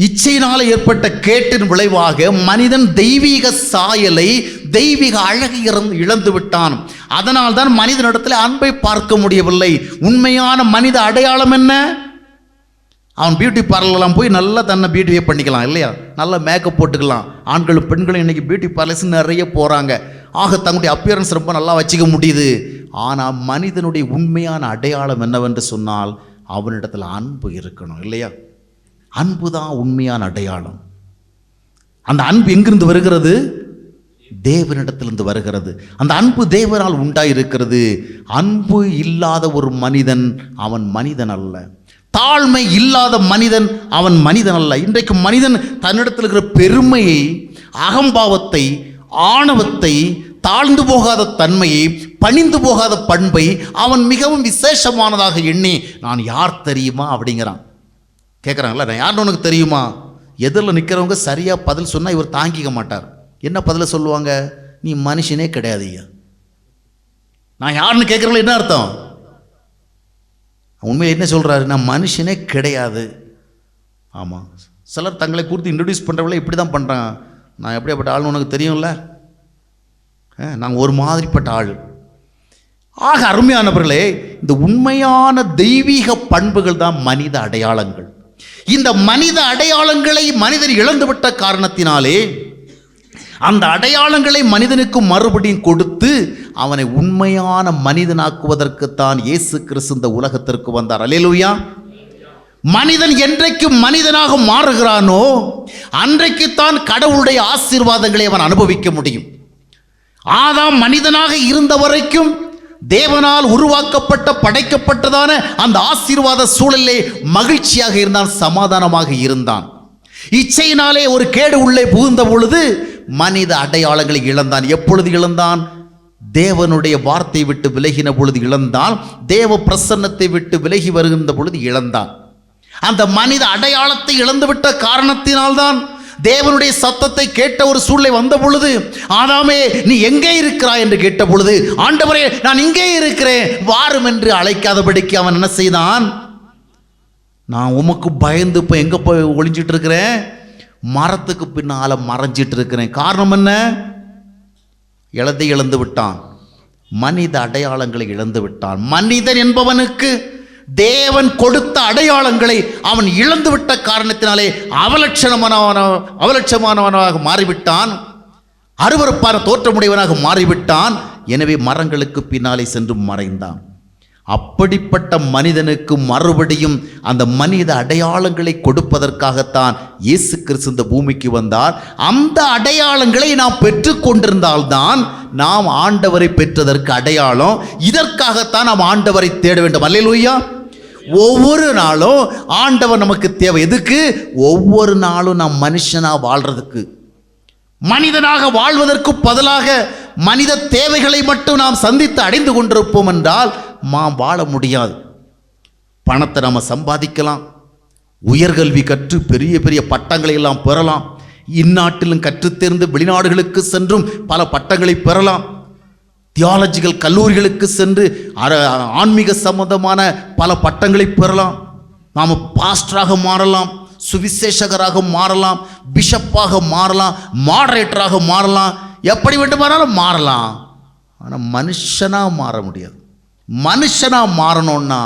இச்சையினால் ஏற்பட்ட கேட்டின் விளைவாக மனிதன் தெய்வீக சாயலை, தெய்வீக அழகை இழந்து விட்டான். அதனால் தான் மனிதனிடத்தில் அன்பை பார்க்க முடியவில்லை. உண்மையான மனித அடையாளம் என்ன? அவன் பியூட்டி பார்லர்லாம் போய் நல்லா தன்னை பியூட்டிஃபை பண்ணிக்கலாம் இல்லையா? நல்லா மேக்கப் போட்டுக்கலாம். ஆண்களும் பெண்களும் இன்றைக்கி பியூட்டி பார்லர்ஸ் நிறைய போகிறாங்க. ஆக தங்களுடைய அப்பியரன்ஸ் ரொம்ப நல்லா வச்சுக்க முடியுது. ஆனால் மனிதனுடைய உண்மையான அடையாளம் என்னவென்று சொன்னால் அவனிடத்தில் அன்பு இருக்கணும் இல்லையா? அன்பு தான் உண்மையான அடையாளம். அந்த அன்பு எங்கிருந்து வருகிறது? தேவனிடத்திலிருந்து வருகிறது. அந்த அன்பு தேவனால் உண்டாயிருக்கிறது. அன்பு இல்லாத ஒரு மனிதன் அவன் மனிதன் அல்ல. தாழ்மை இல்லாத மனிதன் அவன் மனிதன் அல்ல. இன்றைக்கு மனிதன் தன்னிடத்தில் இருக்கிற பெருமையை, அகம்பாவத்தை, ஆணவத்தை, தாழ்ந்து போகாத தன்மையை, பணிந்து போகாத பண்பை அவன் மிகவும் விசேஷமானதாக எண்ணி நான் யார் தெரியுமா அப்படிங்கிறான். கேட்குறாங்களா, நான் யாருன்னு உனக்கு தெரியுமா? எதிரில் நிற்கிறவங்க சரியாக பதில் சொன்னால் இவர் தாங்கிக்க மாட்டார். என்ன பதில சொல்லுவாங்க? நீ மனுஷனே கிடையாது ஐயா. நான் யாருன்னு கேட்குறவங்கள என்ன அர்த்தம்? உண்மையில் என்ன சொல்கிறாரு? நான் மனுஷனே கிடையாது. ஆமாம், சிலர் தங்களை குறித்து இன்ட்ரடியூஸ் பண்ணுறவங்களே இப்படி தான் பண்ணுறான். நான் எப்படியாப்பட்ட ஆள்னு உனக்கு தெரியும்ல, நாங்கள் ஒரு மாதிரிப்பட்ட ஆள். ஆக அருமையானவர்களே, இந்த உண்மையான தெய்வீக பண்புகள் தான் மனித அடையாளங்கள். இந்த மனித அடையாளங்களை மனிதன் இழந்துவிட்ட காரணத்தினாலே அந்த அடையாளங்களை மனிதனுக்கு மறுபடியும் கொடுத்து அவனை உண்மையான மனிதனாக்குவதற்குத்தான் இயேசு கிறிஸ்து இந்த உலகத்திற்கு வந்தார். அல்லேலூயா. மனிதன் என்றைக்கு மனிதனாக மாறுகிறானோ அன்றைக்குத்தான் கடவுளுடைய ஆசீர்வாதங்களை அவன் அனுபவிக்க முடியும். ஆதாம் மனிதனாக இருந்த வரைக்கும் தேவனால் உருவாக்கப்பட்ட படைக்கப்பட்டதான அந்த ஆசீர்வாத சூழலிலே மகிழ்ச்சியாக இருந்தான், சமாதானமாக இருந்தான். இச்சையினாலே ஒரு கேடு உள்ளே புகுந்த பொழுது மனித அடையாளங்களை இழந்தான். எப்பொழுது இழந்தான்? தேவனுடைய வார்த்தை விட்டு விலகின பொழுது இழந்தான். தேவ பிரசன்னத்தை விட்டு விலகி வருகின்ற பொழுது இழந்தான். அந்த மனித அடையாளத்தை இழந்துவிட்ட காரணத்தினால்தான் தேவனுடைய சத்தத்தை கேட்ட ஒரு சூழ்நிலை வந்த பொழுது, ஆதாமே நீ எங்கே இருக்கிறாய் என்று கேட்ட பொழுது, ஆண்டவரே நான் இங்கே இருக்கிறேன் வாரும் என்று அழைக்காதபடிக்கு அவன் என்ன செய்தான்? நான் உமக்கு பயந்து இப்போ எங்கே போய் ஒளிஞ்சிட்டு இருக்கிறேன்? மரத்துக்கு பின்னால் மறைஞ்சிட்டு இருக்கிறேன். காரணம் என்ன? இழந்தை இழந்து விட்டான். மனித அடையாளங்களை இழந்து விட்டான். மனிதன் என்பவனுக்கு தேவன் கொடுத்த அடையாளங்களை அவன் இழந்துவிட்ட காரணத்தினாலே அவலட்சமானவனாக மாறிவிட்டான். அருவருப்பான தோற்றமுடையவனாக மாறிவிட்டான். எனவே மரங்களுக்கு பின்னாலே சென்று மறைந்தான். அப்படிப்பட்ட மனிதனுக்கு மறுபடியும் அந்த மனித அடையாளங்களை கொடுப்பதற்காகத்தான் இயேசு கிறிஸ்து இந்த பூமிக்கு வந்தார். அந்த அடையாளங்களை நாம் பெற்றுக்கொண்டிருந்தால்தான் நாம் ஆண்டவரை பெற்றதற்கு அடையாளம். இதற்காகத்தான் நாம் ஆண்டவரை தேட வேண்டும். அல்லேலூயா. ஒவ்வொரு நாளும் ஆண்டவர் நமக்கு தேவை. எதுக்கு? ஒவ்வொரு நாளும் நாம் மனுஷனா வாழ்றதுக்கு. மனிதனாக வாழ்வதற்கு பதிலாக மனித தேவைகளை மட்டும் நாம் சந்தித்து அடைந்து கொண்டிருப்போம் என்றால் நாம் வாழ முடியாது. பணத்தை நாம் சம்பாதிக்கலாம், உயர்கல்வி கற்று பெரிய பெரிய பட்டங்களை எல்லாம் பெறலாம், இந்நாட்டிலும் கற்றுத்தேர்ந்து வெளிநாடுகளுக்கு சென்றும் பல பட்டங்களை பெறலாம், தியாலஜிக்கல் கல்லூரிகளுக்கு சென்று ஆன்மீக சம்பந்தமான பல பட்டங்களை பெறலாம், நாம் பாஸ்டராக மாறலாம், சுவிசேஷகராக மாறலாம், பிஷப்பாக மாறலாம், மாடரேட்டராக மாறலாம், எப்படி வேண்டுமானாலும் மாறலாம். ஆனால் மனுஷனாக மாற முடியாது. மனுஷனாக மாறணும்னா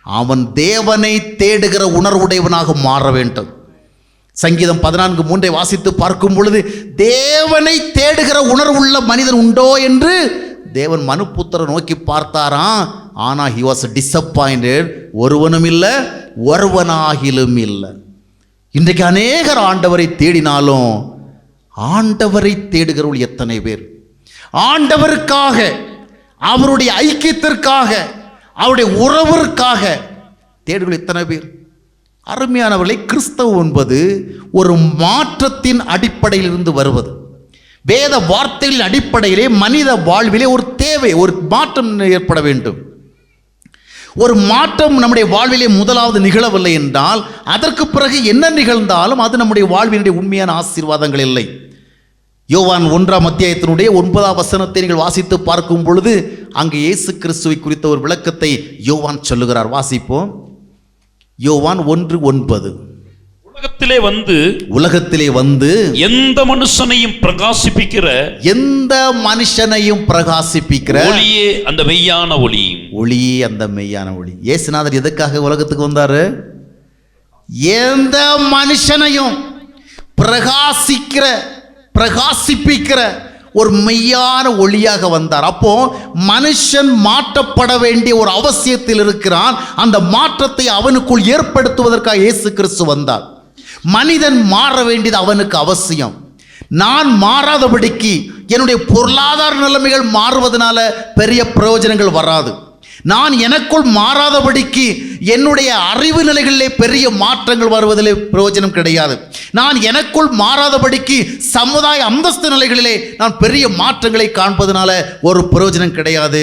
அவன் தேவனை தேடுகிற உணர்வுடையவனாக மாற வேண்டும். சங்கீதம் 14:3 வாசித்து பார்க்கும் பொழுது, தேவனை தேடுகிற உணர்வுள்ள மனிதன் உண்டோ என்று தேவன் மனுபுத்திரரை நோக்கி பார்த்தாராம். ஆனா he was disappointed. ஒருவனும் இல்லை, ஒருவனாகிலும் இல்லை. இன்றைக்கு அநேகர் ஆண்டவரை தேடினாலும் ஆண்டவரை தேடுகிறவர்கள் எத்தனை பேர்? ஆண்டவருக்காக, அவருடைய ஐக்கியத்திற்காக, அவருடைய உறவிற்காக தேடுகள் எத்தனை பேர்? அருமையானவர்களை, கிறிஸ்தவம் என்பது ஒரு மாற்றத்தின் அடிப்படையில் இருந்து வருவது. வேத வார்த்தைகளின் அடிப்படையிலே மனித வாழ்விலே ஒரு தேவை, ஒரு மாற்றம் ஏற்பட வேண்டும். ஒரு மாற்றம் நம்முடைய வாழ்விலே முதலாவது நிகழவில்லை என்றால் அதற்கு பிறகு என்ன நிகழ்ந்தாலும் அது நம்முடைய வாழ்வினுடைய உண்மையான ஆசீர்வாதங்கள் இல்லை. யோவான் 1ஆம் அத்தியாயத்தினுடைய 9ஆம் வசனத்தை நீங்கள் வாசித்து பார்க்கும் பொழுது அங்கு இயேசு கிறிஸ்துவை குறித்த ஒரு விளக்கத்தை யோவான் சொல்லுகிறார். வாசிப்போம். யோவான் 1:9. உலகத்திலே வந்து எந்த மனுஷனையும் பிரகாசிப்பிக்கிற ஒளியே அந்த மெய்யான ஒளி. ஒளியே அந்த மெய்யான ஒளி. இயேசுநாதர் எதுக்காக உலகத்துக்கு வந்தாரு? எந்த மனுஷனையும் பிரகாசிப்பிக்கிற ஒரு மெய்யான ஒளியாக வந்தார். அப்போ மனுஷன் மாற்றப்பட வேண்டிய ஒரு அவசியத்தில் இருக்கிறான். அந்த மாற்றத்தை அவனுக்குள் ஏற்படுத்துவதற்காக இயேசு கிறிஸ்து வந்தார். மனிதன் மாற வேண்டியது அவனுக்கு அவசியம். நான் மாறாதபடிக்கு என்னுடைய பொருளாதார நிலைமைகள் மாறுவதனால பெரிய பிரயோஜனங்கள் வராது. நான் எனக்குள் மாறாதபடிக்கு என்னுடைய அறிவு நிலைகளிலே பெரிய மாற்றங்கள் வருவதிலே பிரயோஜனம் கிடையாது. நான் எனக்குள் மாறாதபடிக்கு சமுதாய அந்தஸ்து நிலைகளிலே நான் பெரிய மாற்றங்களை காண்பதனால ஒரு பிரயோஜனம் கிடையாது.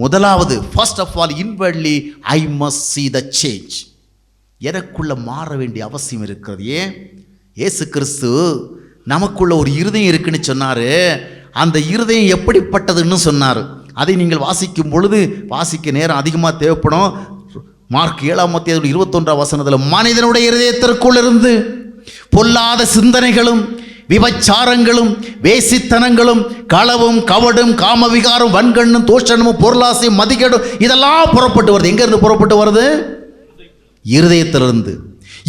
முதலாவது, first of all, inversely I must see the change. எனக்குள்ள மாற வேண்டிய அவசியம் இருக்கிறது. ஏன்? இயேசு கிறிஸ்து நமக்குள்ள ஒரு இருதயம் இருக்குன்னு சொன்னாரு. அந்த இருதயம் எப்படிப்பட்டதுன்னு சொன்னார். அதை நீங்கள் வாசிக்கும் பொழுது, வாசிக்க நேரம் அதிகமாக தேவைப்படும். மார்க் 7ஆம் அத்தியாயம் 21ஆம் வசனத்தில், மனிதனுடைய இருதயத்திற்குள் இருந்து பொல்லாத சிந்தனைகளும் விபச்சாரங்களும் வேசித்தனங்களும் களவும் கவடும் காமவிகாரம் வன்கண்ணும் தோஷணமும் பொருளாசையும் மதிக்கேடும் இதெல்லாம் புறப்பட்டு வருது. எங்கிருந்து புறப்பட்டு வருது? இருதயத்திலிருந்து.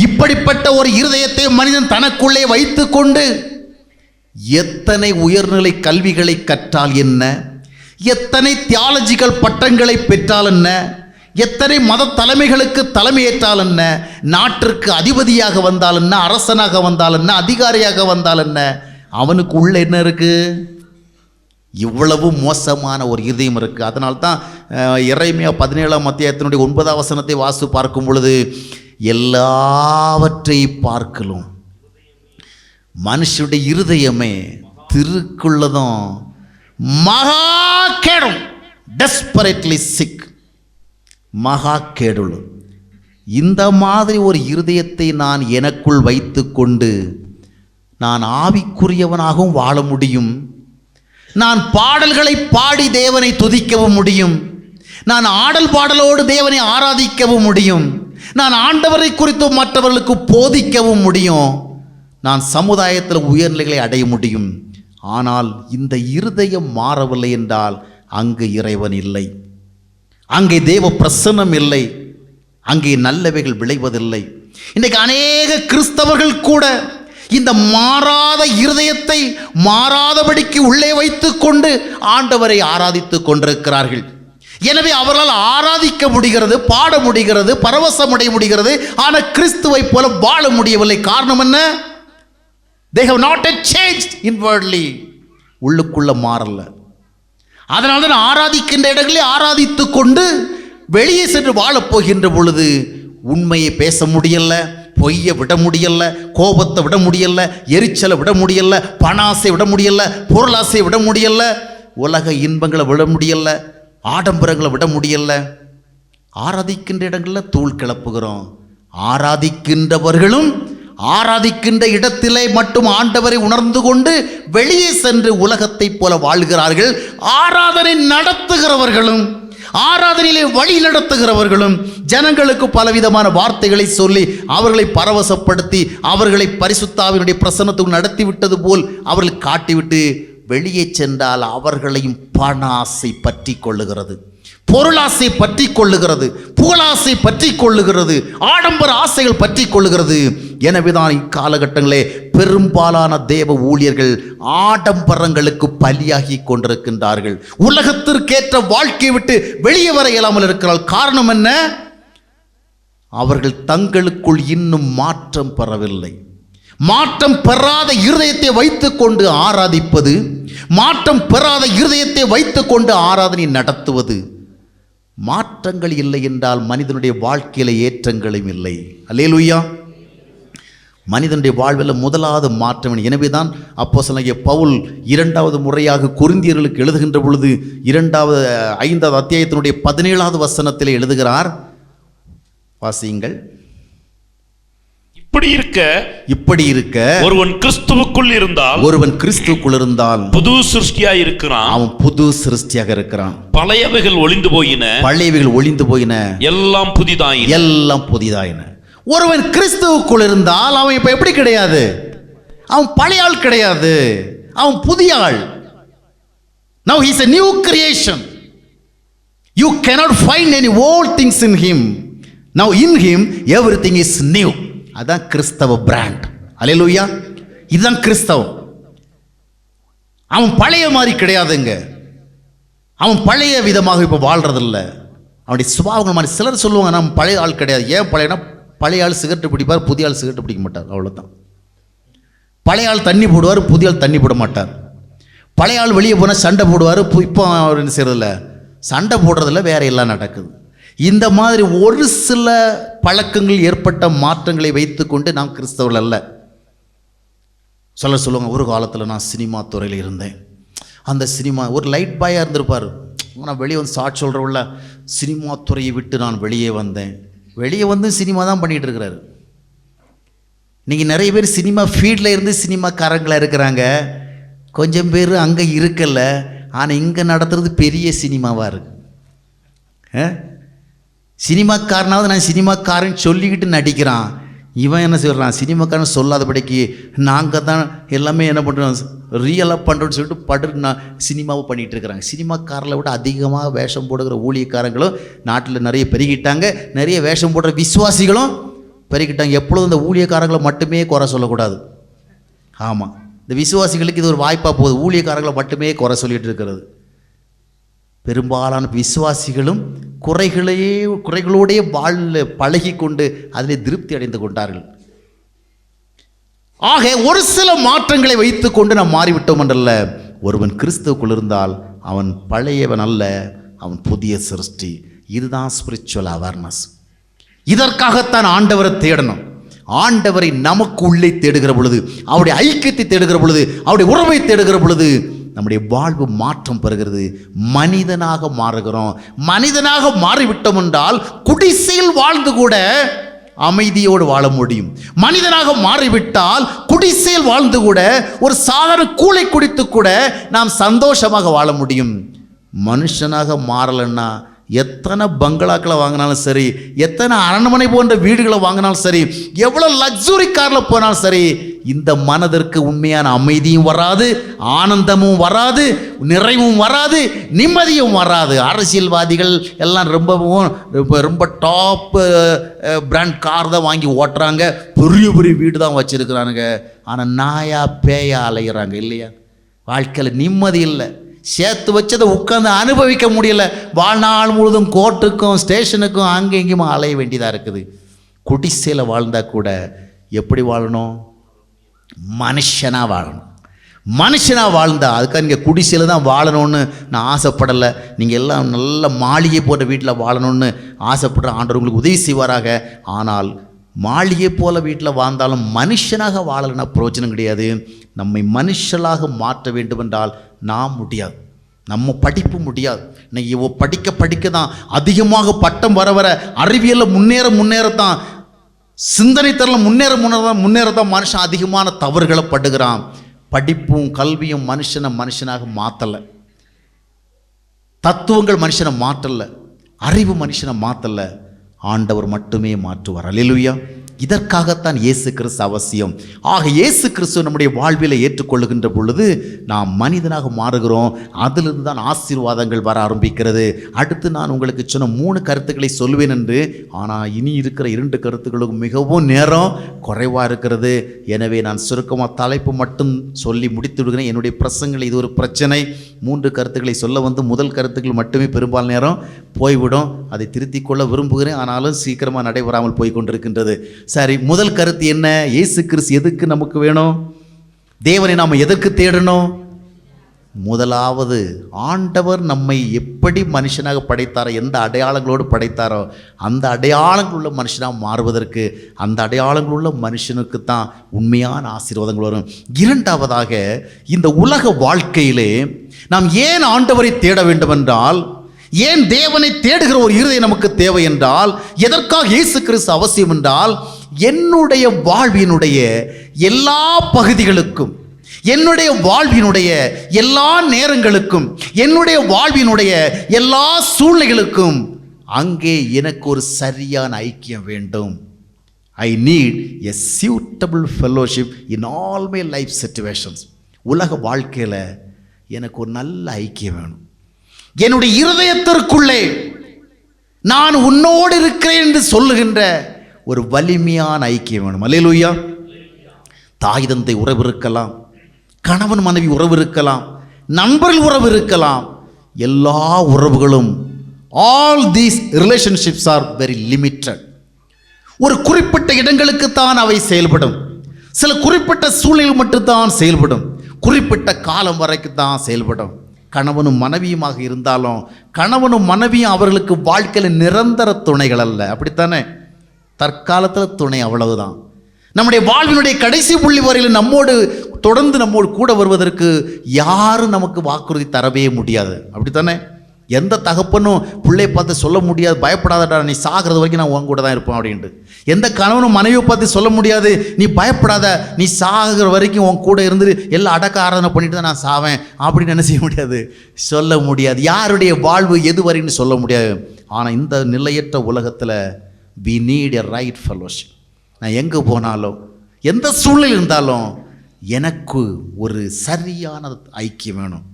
இப்படிப்பட்ட ஒரு இருதயத்தை மனிதன் தனக்குள்ளே வைத்து கொண்டு எத்தனை உயர்நிலை கல்விகளை கற்றால் என்ன, எத்தனை தியாலஜிக்கல் பட்டங்களை பெற்றால் என்ன, எத்தனை மத தலைமைகளுக்கு தலைமையேற்றால் என்ன, நாட்டிற்கு அதிபதியாக வந்தால் என்ன, அரசனாக வந்தால் என்ன, அதிகாரியாக வந்தால் என்ன, அவனுக்கு உள்ள என்ன இருக்கு? இவ்வளவு மோசமான ஒரு இதயம் இருக்கு. அதனால்தான் எரேமியா 17ஆம் அத்தியாயத்தினுடைய 9ஆம் வசனத்தை வாசி பார்க்கும் பொழுது, எல்லாவற்றை பார்க்கலும் மனுஷனுடைய இருதயமே திருக்குள்ளதும் மகா கேடும், டெஸ்பரேட்லி சிக், மகா கேடுள்ளு. இந்த மாதிரி ஒரு இருதயத்தை நான் எனக்குள் வைத்து கொண்டு நான் ஆவிக்குரியவனாகவும் வாழ முடியும். நான் பாடல்களை பாடி தேவனை துதிக்கவும் முடியும். நான் ஆடல் பாடலோடு தேவனை ஆராதிக்கவும் முடியும். நான் ஆண்டவரை குறித்து மற்றவர்களுக்கு போதிக்கவும் முடியும். நான் சமுதாயத்தில் உயர்நிலைகளை அடைய முடியும். ஆனால் இந்த இருதயம் மாறவில்லை என்றால் அங்கு இறைவன் இல்லை, அங்கே தேவ பிரசன்னம் இல்லை, அங்கே நல்லவைகள் விளைவதில்லை. இன்றைக்கு அநேக கிறிஸ்தவர்கள் கூட இந்த மாறாத இருதயத்தை மாறாதபடிக்கு உள்ளே வைத்து கொண்டு ஆண்டவரை ஆராதித்து கொண்டிருக்கிறார்கள். எனவே அவர்களால் ஆராதிக்க முடிகிறது, பாட முடிகிறது, பரவசமடைய முடிகிறது. ஆனால் கிறிஸ்துவை போல வாழ முடியவில்லை. காரணம் என்ன? They have not yet changed inwardly. உள்ளுக்குள்ள மாறல. அதனால தான் ஆராதிக்கின்ற இடங்களில் ஆராதித்து கொண்டு வெளியே சென்று வாழப் போகின்ற பொழுது உண்மையை பேச முடியல, பொய்யை விட முடியல, கோபத்தை விட முடியல, எரிச்சலை விட முடியல, பணாசை விட முடியல, பொருளாசை விட முடியல, உலக இன்பங்களை விட முடியல, ஆடம்பரங்களை விட முடியல. ஆராதிக்கின்ற இடங்களில் தூள் கிளப்புகிறோம். ஆராதிக்கின்றவர்களும் ஆராதிக்கின்ற இடத்திலே மட்டும் ஆண்டவரை உணர்ந்து கொண்டு வெளியே சென்று உலகத்தைப் போல வாழ்கிறார்கள். ஆராதனை நடத்துகிறவர்களும் ஆராதனையிலே வழி நடத்துகிறவர்களும் ஜனங்களுக்கு பலவிதமான வார்த்தைகளை சொல்லி அவர்களை பரவசப்படுத்தி அவர்களை பரிசுத்தாவினுடைய பிரசன்னத்துக்கு நடத்திவிட்டது போல் அவர்கள் காட்டிவிட்டு வெளியே சென்றால் அவர்களையும் பண ஆசை பற்றி கொள்ளுகிறது. பொருளாசை பற்றி கொள்ளுகிறது, புகழாசை பற்றி கொள்ளுகிறது, ஆடம்பர ஆசைகள் பற்றி கொள்ளுகிறது. எனவேதான் இக்காலகட்டங்களே பெரும்பாலான தேவ ஊழியர்கள் ஆடம்பரங்களுக்கு பலியாகி கொண்டிருக்கின்றார்கள். உலகத்திற்கேற்ற வாழ்க்கையை விட்டு வெளியே வர இயலாமல் இருக்கிறார். காரணம் என்ன? அவர்கள் தங்களுக்குள் இன்னும் மாற்றம் பெறவில்லை. மாற்றம் பெறாத இருதயத்தை வைத்துக் கொண்டு ஆராதிப்பது, மாற்றம் பெறாத இருதயத்தை வைத்துக் கொண்டு ஆராதனை நடத்துவது. மாற்றங்கள் இல்லை என்றால் மனிதனுடைய வாழ்க்கையில ஏற்றங்களும் இல்லை. அல்லேலூயா. மனிதனுடைய வாழ்வில் முதலாவது மாற்றம். எனவேதான் அப்போஸ்தலனாகிய பவுல் 2வது முறையாக கொரிந்தியர்களுக்கு எழுதுகின்ற பொழுது 5வது அத்தியாயத்தினுடைய 17வது வசனத்திலே எழுதுகிறார். வாசியுங்கள். இப்படி இருக்க ஒருவன் கிறிஸ்துவுக்குள் இருந்தால் புது சிருஷ்டியாய் இருக்கிறான். அவன் புது சிருஷ்டியாக இருக்கிறான். பழையவைகள் ஒளிந்து போயின, எல்லாம் புதிதாயின. ஒருவன் கிறிஸ்துவுக்குள் இருந்தால் அவன் இப்ப எப்படி கிடையாது? அவன் பழைய ஆள் கிடையாது, அவன் புதிய ஆள். Now he is a new creation. You cannot find any old things in him. Now in him everything is new. அதான் கிறிஸ்தவ பிராண்ட். அல்லேலூயா. இதுதான் கிறிஸ்தவம். அவன் பழைய மாதிரி கிடையாதுங்க. அவன் பழைய விதமாக இப்போ வாழ்றதில்ல. அவனுடைய சுபாவங்கள் மாதிரி. சிலர் சொல்லுவாங்க நம்ம பழைய ஆள் கிடையாது. ஏன் பழையனா? பழைய ஆள் சிகரெட்டு பிடிப்பார், புதிய ஆள் சிகரெட்டு பிடிக்க மாட்டார், அவ்வளோதான். பழைய ஆள் தண்ணி போடுவார், புதிய ஆள் தண்ணி போட மாட்டார். பழைய ஆள் வெளியே போனால் சண்டை போடுவார், இப்போ அவர் என்ன செய்யறதில்ல, சண்டை போடுறதில்ல, வேற எல்லாம் நடக்குது. இந்த மாதிரி ஒரு சில பழக்கங்கள் ஏற்பட்ட மாற்றங்களை வைத்துக்கொண்டு நாம் கிறிஸ்தவர்கள் அல்ல. சொல்லுவாங்க, ஒரு காலத்தில் நான் சினிமா துறையில் இருந்தேன். அந்த சினிமா ஒரு லைட் பாயாக இருந்திருப்பார். நான் வெளியே வந்து சாட்சி சொல்கிறவங்கள சினிமா துறையை விட்டு நான் வெளியே வந்தேன். வெளியே வந்து சினிமா தான் பண்ணிகிட்டு இருக்கிறாரு. இன்றைக்கி நிறைய பேர் சினிமா ஃபீல்டில் இருந்து சினிமாக்காரங்களாக இருக்கிறாங்க. கொஞ்சம் பேர் அங்கே இருக்கல, ஆனால் இங்கே நடத்துறது பெரிய சினிமாவாக இருக்கு. சினிமாக்காரனாவது நான் சினிமாக்காரன் சொல்லிக்கிட்டு நடிக்கிறான். இவன் என்ன செய்கிறான்? சினிமாக்காரன் சொல்லாதபடிக்கு நாங்கள் தான் எல்லாமே என்ன பண்ணுறோம், ரியலாக பண்ணுறோன்னு சொல்லிட்டு நான் சினிமாவை பண்ணிகிட்டு இருக்கிறாங்க. சினிமாக்காரர்களை விட அதிகமாக வேஷம் போடுகிற ஊழியக்காரங்களும் நாட்டில் நிறைய பெருகிட்டாங்க. நிறைய வேஷம் போடுற விசுவாசிகளும் பெருகிட்டாங்க. எப்பொழுதும் இந்த ஊழியக்காரங்களை மட்டுமே குறை சொல்லக்கூடாது. ஆமாம், இந்த விசுவாசிகளுக்கு இது ஒரு வாய்ப்பாக போகுது. ஊழியக்காரங்களை மட்டுமே குறை சொல்லிகிட்டு இருக்கிறது. பெரும்பாலான விசுவாசிகளும் குறைகளோடைய வாழ்ல பழகி கொண்டு அதில் திருப்தி அடைந்து கொண்டார்கள். ஆக ஒரு சில மாற்றங்களை வைத்து கொண்டு நாம் மாறிவிட்டோம் என்றல்ல. ஒருவன் கிறிஸ்துவுக்குள் இருந்தால் அவன் பழையவன் அல்ல, அவன் புதிய சிருஷ்டி. இதுதான் ஸ்பிரிச்சுவல் அவேர்னஸ். இதற்காகத்தான் ஆண்டவரை தேடணும். ஆண்டவரை நமக்கு உள்ளே தேடுகிற பொழுது, அவருடைய ஐக்கியத்தை தேடுகிற பொழுது, அவருடைய உறவை தேடுகிற பொழுது நம்முடைய வாழ்வு மாற்றம் பெறுகிறது. மனிதனாக மாறுகிறோம். மனிதனாக மாறிவிட்டோம் என்றால் குடிசையில் வாழ்ந்து கூட அமைதியோடு வாழ முடியும். மனிதனாக மாறிவிட்டால் குடிசையில் வாழ்ந்து கூட ஒரு சாதாரண கூளை குடித்து கூட நாம் சந்தோஷமாக வாழ முடியும். மனுஷனாக மாறலன்னா எத்தனை பங்களாக்களை வாங்கினாலும் சரி, எத்தனை அரண்மனை போன்ற வீடுகளை வாங்கினாலும் சரி, எவ்வளோ லக்ஸுரி காரில் போனாலும் சரி, இந்த மனதிற்கு உண்மையான அமைதியும் வராது, ஆனந்தமும் வராது, நிறைவும் வராது, நிம்மதியும் வராது. அரசியல்வாதிகள் எல்லாம் ரொம்ப டாப் பிராண்ட் கார் தான் வாங்கி ஓட்டுறாங்க, பெரிய பெரிய வீடு தான் வச்சுருக்கிறானுங்க. ஆனால் நாயா பேயா அலைகிறாங்க இல்லையா? வாழ்க்கையில் நிம்மதி இல்லை. சேர்த்து வச்சதை உட்காந்து அனுபவிக்க முடியல. வாழ்நாள் முழுதும் கோர்ட்டுக்கும் ஸ்டேஷனுக்கும் அங்கே இங்கேயும் அலைய வேண்டியதாக இருக்குது. குடிசையில் வாழ்ந்தால் கூட எப்படி வாழணும்? மனுஷனாக வாழணும். மனுஷனாக வாழ்ந்தா, அதுக்காக நீங்கள் குடிசையில் தான் வாழணும்னு நான் ஆசைப்படலை. நீங்கள் எல்லாம் நல்ல மாளிகை போன்ற வீட்டில் வாழணும்னு ஆசைப்படுற ஆண்டவர் உங்களுக்கு உதவி செய்வாராக. ஆனால் மாளிகை போல வீட்டில் வாழ்ந்தாலும் மனுஷனாக வாழலைன்னா பிரயோஜனம் கிடையாது. நம்மை மனுஷனாக மாற்ற வேண்டுமென்றால் நாம் முடியாது. நம்ம படிப்பு முடியாது. இன்னைக்கு படிக்க தான் அதிகமாக பட்டம் வர அறிவியலில் முன்னேறத்தான், சிந்தனை தரல முன்னேறதான் மனுஷன் அதிகமான தவறுகளை படுகிறான். படிப்பும் கல்வியும் மனுஷனாக மாற்றலை. தத்துவங்கள் மனுஷனை மாற்றலை. அறிவு மனுஷனை மாற்றலை. ஆண்டவர் மட்டுமே மாற்றுவார். அல்லேலூயா. இதற்காகத்தான் இயேசு கிறிஸ்து அவசியம். ஆக இயேசு கிறிஸ்து நம்முடைய வாழ்வில் ஏற்றுக்கொள்ளுகின்ற பொழுது நாம் மனிதனாக மாறுகிறோம். அதிலிருந்து தான் ஆசீர்வாதங்கள் வர ஆரம்பிக்கிறது. அடுத்து நான் உங்களுக்கு சொன்ன 3 கருத்துக்களை சொல்வேன் என்று, ஆனால் இனி இருக்கிற 2 கருத்துக்களுக்கு மிகவும் நேரம் குறைவாக இருக்கிறது. எனவே நான் சுருக்கமாக தலைப்பு மட்டும் சொல்லி முடித்து விடுகிறேன். என்னுடைய பிரசங்களை இது ஒரு பிரச்சனை. 3 கருத்துக்களை சொல்ல வந்து முதல் கருத்துக்கள் மட்டுமே பெரும்பாலும் நேரம் போய்விடும். அதை திருத்திக் கொள்ள விரும்புகிறேன், ஆனாலும் சீக்கிரமாக நடைபெறாமல் போய் கொண்டிருக்கின்றது. சரி, முதல் கருத்து என்ன? இயேசு கிறிஸ்து எதுக்கு நமக்கு வேணும்? தேவனை நாம் எதற்கு தேடணும்? முதலாவது, ஆண்டவர் நம்மை எப்படி மனுஷனாக படைத்தாரோ, எந்த அடையாளங்களோடு படைத்தாரோ அந்த அடையாளங்கள் உள்ள மனுஷனாக மாறுவதற்கு, அந்த அடையாளங்கள் உள்ள மனுஷனுக்கு தான் உண்மையான ஆசீர்வாதங்கள் வரும். இரண்டாவதாக, இந்த உலக வாழ்க்கையிலே நாம் ஏன் ஆண்டவரை தேட வேண்டும் என்றால், ஏன் தேவனை தேடுகிற ஒரு இருதயம் நமக்கு தேவை என்றால், எதற்காக இயேசு கிறிஸ்து அவசியம் என்றால், என்னுடைய வாழ்வினுடைய எல்லா பகுதிகளுக்கும், என்னுடைய வாழ்வினுடைய எல்லா நேரங்களுக்கும், என்னுடைய வாழ்வினுடைய எல்லா சூழ்நிலைகளுக்கும் அங்கே எனக்கு ஒரு சரியான ஐக்கியம் வேண்டும். I need a suitable fellowship in all my life situations. உலக வாழ்க்கையில் எனக்கு ஒரு நல்ல ஐக்கியம் வேணும். என்னுடைய இருதயத்திற்குள்ளே நான் உன்னோடு இருக்கிறேன் என்று சொல்லுகின்ற ஒரு வலிமையான ஐக்கியம் வேணும். அல்லேலூயா. தாய் தந்தை உறவு இருக்கலாம், கணவன் மனைவி உறவு இருக்கலாம், நண்பர்கள் உறவு இருக்கலாம். எல்லா உறவுகளும், all these relationships are very limited. ஒரு குறிப்பிட்ட இடங்களுக்கு தான் அவை செயல்படும். சில குறிப்பிட்ட சூழ்நிலைகள் மட்டும்தான் செயல்படும். குறிப்பிட்ட காலம் வரைக்கும் தான் செயல்படும். கணவனும் மனைவியுமாக இருந்தாலும் கணவனும் மனைவியும் அவர்களுக்கு வாழ்க்கையில் நிரந்தர துணைகள் அல்ல. அப்படித்தானே? தற்காலத்தில் துணை, அவ்வளவுதான். நம்முடைய வாழ்வினுடைய கடைசி புள்ளி வரையில் நம்மோடு தொடர்ந்து நம்மோடு கூட வருவதற்கு யாரும் நமக்கு வாக்குறுதி தரவே முடியாது. அப்படித்தானே? எந்த தகப்பனும் பிள்ளையை பார்த்து சொல்ல முடியாது, பயப்படாதடா நீ சாகிறது வரைக்கும் நான் உன் கூட தான் இருப்பேன் அப்படின்ட்டு. எந்த கணவனும் மனைவியை பார்த்து சொல்ல முடியாது, நீ பயப்படாத, நீ சாகிற வரைக்கும் உன் கூட இருந்து எல்லாம் அடக்க ஆராதனை பண்ணிட்டு தான் நான் சாவேன் அப்படின்னு என்ன செய்ய முடியாது, சொல்ல முடியாது. யாருடைய வாழ்வு எது வரைன்னு சொல்ல முடியாது. ஆனால் இந்த நிலையற்ற உலகத்தில் we need a right fellowship. நான் எங்கே போனாலும் எந்த சூழ்நிலை இருந்தாலும் எனக்கு ஒரு சரியான ஐக்கியம் வேணும்.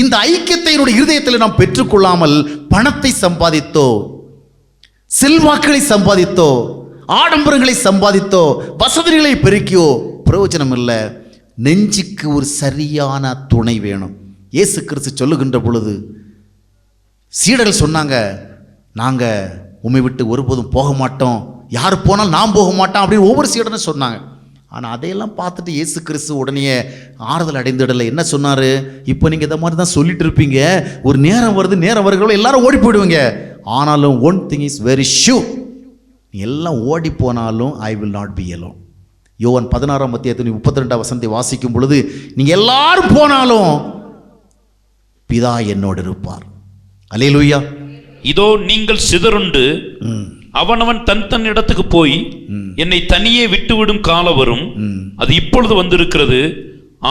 இந்த ஐக்கியத்தை என்னுடைய இருதயத்தில் நாம் பெற்றுக்கொள்ளாமல் பணத்தை சம்பாதித்தோ, செல்வாக்களை சம்பாதித்தோ, ஆடம்பரங்களை சம்பாதித்தோ, வசதிகளை பெருக்கியோ பிரயோஜனம் இல்லை. நெஞ்சுக்கு ஒரு சரியான துணை வேணும். இயேசு கிறிஸ்து சொல்லுகின்ற பொழுது சீடர்கள் சொன்னாங்க, நாங்கள் உம்மை விட்டு ஒருபோதும் போக மாட்டோம், யார் போனாலும் நான் போக மாட்டோம் அப்படின்னு ஒவ்வொரு சீடனும் சொன்னாங்க. ஆனால் அதையெல்லாம் பார்த்துட்டு இயேசு கிறிஸ்து உடனே ஆறுதல் அடைந்துடலை. என்ன சொன்னார்? இப்போ நீங்கள் இதை மாதிரி தான் சொல்லிட்டு இருப்பீங்க, ஒரு நேரம் வருது, நேரம் வருகிறவங்க எல்லாரும் ஓடி போயிடுவீங்க. ஆனாலும் one thing is very sure, எல்லாம் ஓடி போனாலும் I will not be alone. யோவான் 16:32 வாசிக்கும் பொழுது, நீங்கள் எல்லாரும் போனாலும் பிதா என்னோடு இருப்பார். அல்லேலூயா. இதோ நீங்கள் சிதறுண்டு அவனவன் தன் இடத்துக்கு போய் என்னை தனியே விட்டுவிடும் காலம் வரும், அது இப்பொழுது வந்திருக்கிறது.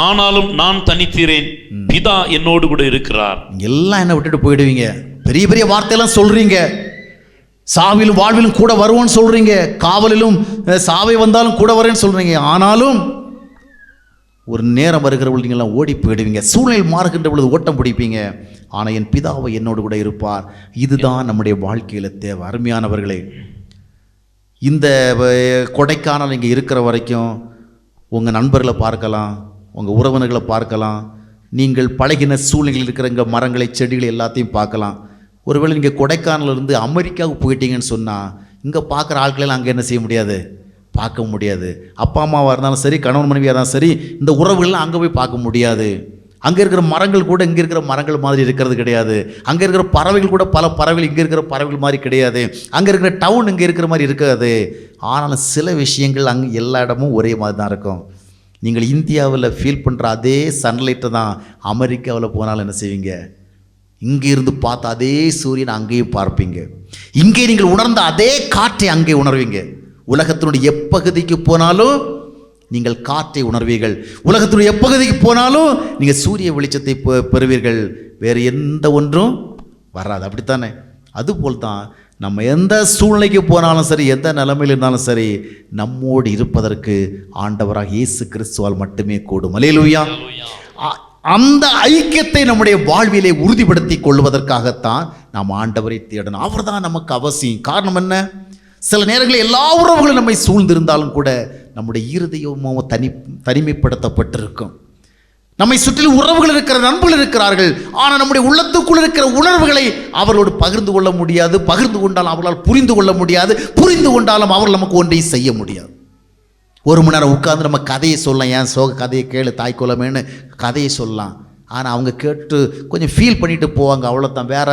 ஆனாலும் நான் தனித்தீரேன், பிதா என்னோடு கூட இருக்கிறார். எல்லாம் என்ன விட்டுட்டு போயிடுவீங்க. பெரிய பெரிய வார்த்தையெல்லாம் சொல்றீங்க, சாவிலும் வாழ்விலும் கூட வருவோன்னு சொல்றீங்க, காவலிலும் சாவை வந்தாலும் கூட வரேன்னு சொல்றீங்க. ஆனாலும் ஒரு நேரம் வருகிற பொழுது நீங்கள்லாம் ஓடி போயிடுவீங்க. சூழ்நிலை மாறுகின்ற பொழுது ஓட்டம் பிடிப்பீங்க. ஆனால் என் பிதாவை என்னோடு கூட இருப்பார். இதுதான் நம்முடைய வாழ்க்கையில் தேவை. அருமையானவர்களே, இந்த கொடைக்கானல் இங்கே இருக்கிற வரைக்கும் உங்கள் நண்பர்களை பார்க்கலாம், உங்கள் உறவினர்களை பார்க்கலாம், நீங்கள் பழகின சூழ்நிலையில் இருக்கிற இங்கே மரங்களை, செடிகளை எல்லாத்தையும் பார்க்கலாம். ஒருவேளை நீங்கள் கொடைக்கானலிருந்து அமெரிக்காவுக்கு போயிட்டீங்கன்னு சொன்னால் இங்கே பார்க்குற ஆட்களெல்லாம் அங்கே என்ன செய்ய முடியாது, பார்க்க முடியாது. அப்பா அம்மாவாக இருந்தாலும் சரி, கணவன் மனைவியாக இருந்தாலும் சரி, இந்த உறவுகள்லாம் அங்கே போய் பார்க்க முடியாது. அங்கே இருக்கிற மரங்கள் கூட இங்கே இருக்கிற மரங்கள் மாதிரி இருக்கிறது கிடையாது. அங்கே இருக்கிற பறவைகள் கூட பல பறவைகள் இங்கே இருக்கிற பறவைகள் மாதிரி கிடையாது. அங்கே இருக்கிற டவுன் இங்கே இருக்கிற மாதிரி இருக்காது. ஆனாலும் சில விஷயங்கள் அங்கே எல்லா இடமும் ஒரே மாதிரி தான் இருக்கும். நீங்கள் இந்தியாவில் ஃபீல் பண்ணுற அதே சன்லைட்டை தான் அமெரிக்காவில் போனாலும் என்ன செய்வீங்க, இங்கே இருந்து பார்த்த அதே சூரியன் அங்கேயும் பார்ப்பீங்க. இங்கே நீங்கள் உணர்ந்த அதே காற்றை அங்கே உணர்வீங்க. உலகத்தினுடைய எப்பகுதிக்கு போனாலும் நீங்கள் காற்றை உணர்வீர்கள். உலகத்தினுடைய எப்பகுதிக்கு போனாலும் நீங்கள் சூரிய வெளிச்சத்தை பெறுவீர்கள். வேறு எந்த ஒன்றும் வராது. அப்படித்தானே? அதுபோல் தான் நம்ம எந்த சூழ்நிலைக்கு போனாலும் சரி, எந்த நிலைமையில் இருந்தாலும் சரி, நம்மோடு இருப்பதற்கு ஆண்டவராக இயேசு கிறிஸ்துவால் மட்டுமே கூடும். அல்லேலூயா. அந்த ஐக்கியத்தை நம்முடைய வாழ்விலே உறுதிப்படுத்தி கொள்வதற்காகத்தான் நாம் ஆண்டவரை தேடணும். அவர் தான் நமக்கு அவசியம். காரணம் என்ன? சில நேரங்களில் எல்லா உறவுகளும் நம்மை சூழ்ந்திருந்தாலும் கூட நம்முடைய இருதயமும் தனிமைப்படுத்தப்பட்டிருக்கும். நம்மை சுற்றிலும் உறவுகள் இருக்கிற, நண்பர்கள் இருக்கிறார்கள். ஆனால் நம்முடைய உள்ளத்துக்குள் இருக்கிற உணர்வுகளை அவர்களோடு பகிர்ந்து கொள்ள முடியாது. பகிர்ந்து கொண்டாலும் அவர்களால் புரிந்து கொள்ள முடியாது. புரிந்து கொண்டாலும் அவர்கள் நமக்கு ஒன்றையும் செய்ய முடியாது. ஒரு மணி நேரம் உட்கார்ந்து நம்ம கதையை சொல்லலாம். ஏன் சோக கதையை கேளு தாய்க்குலமேன்னு கதையை சொல்லலாம். ஆனால் அவங்க கேட்டு கொஞ்சம் ஃபீல் பண்ணிட்டு போவாங்க, அவ்வளோதான். வேற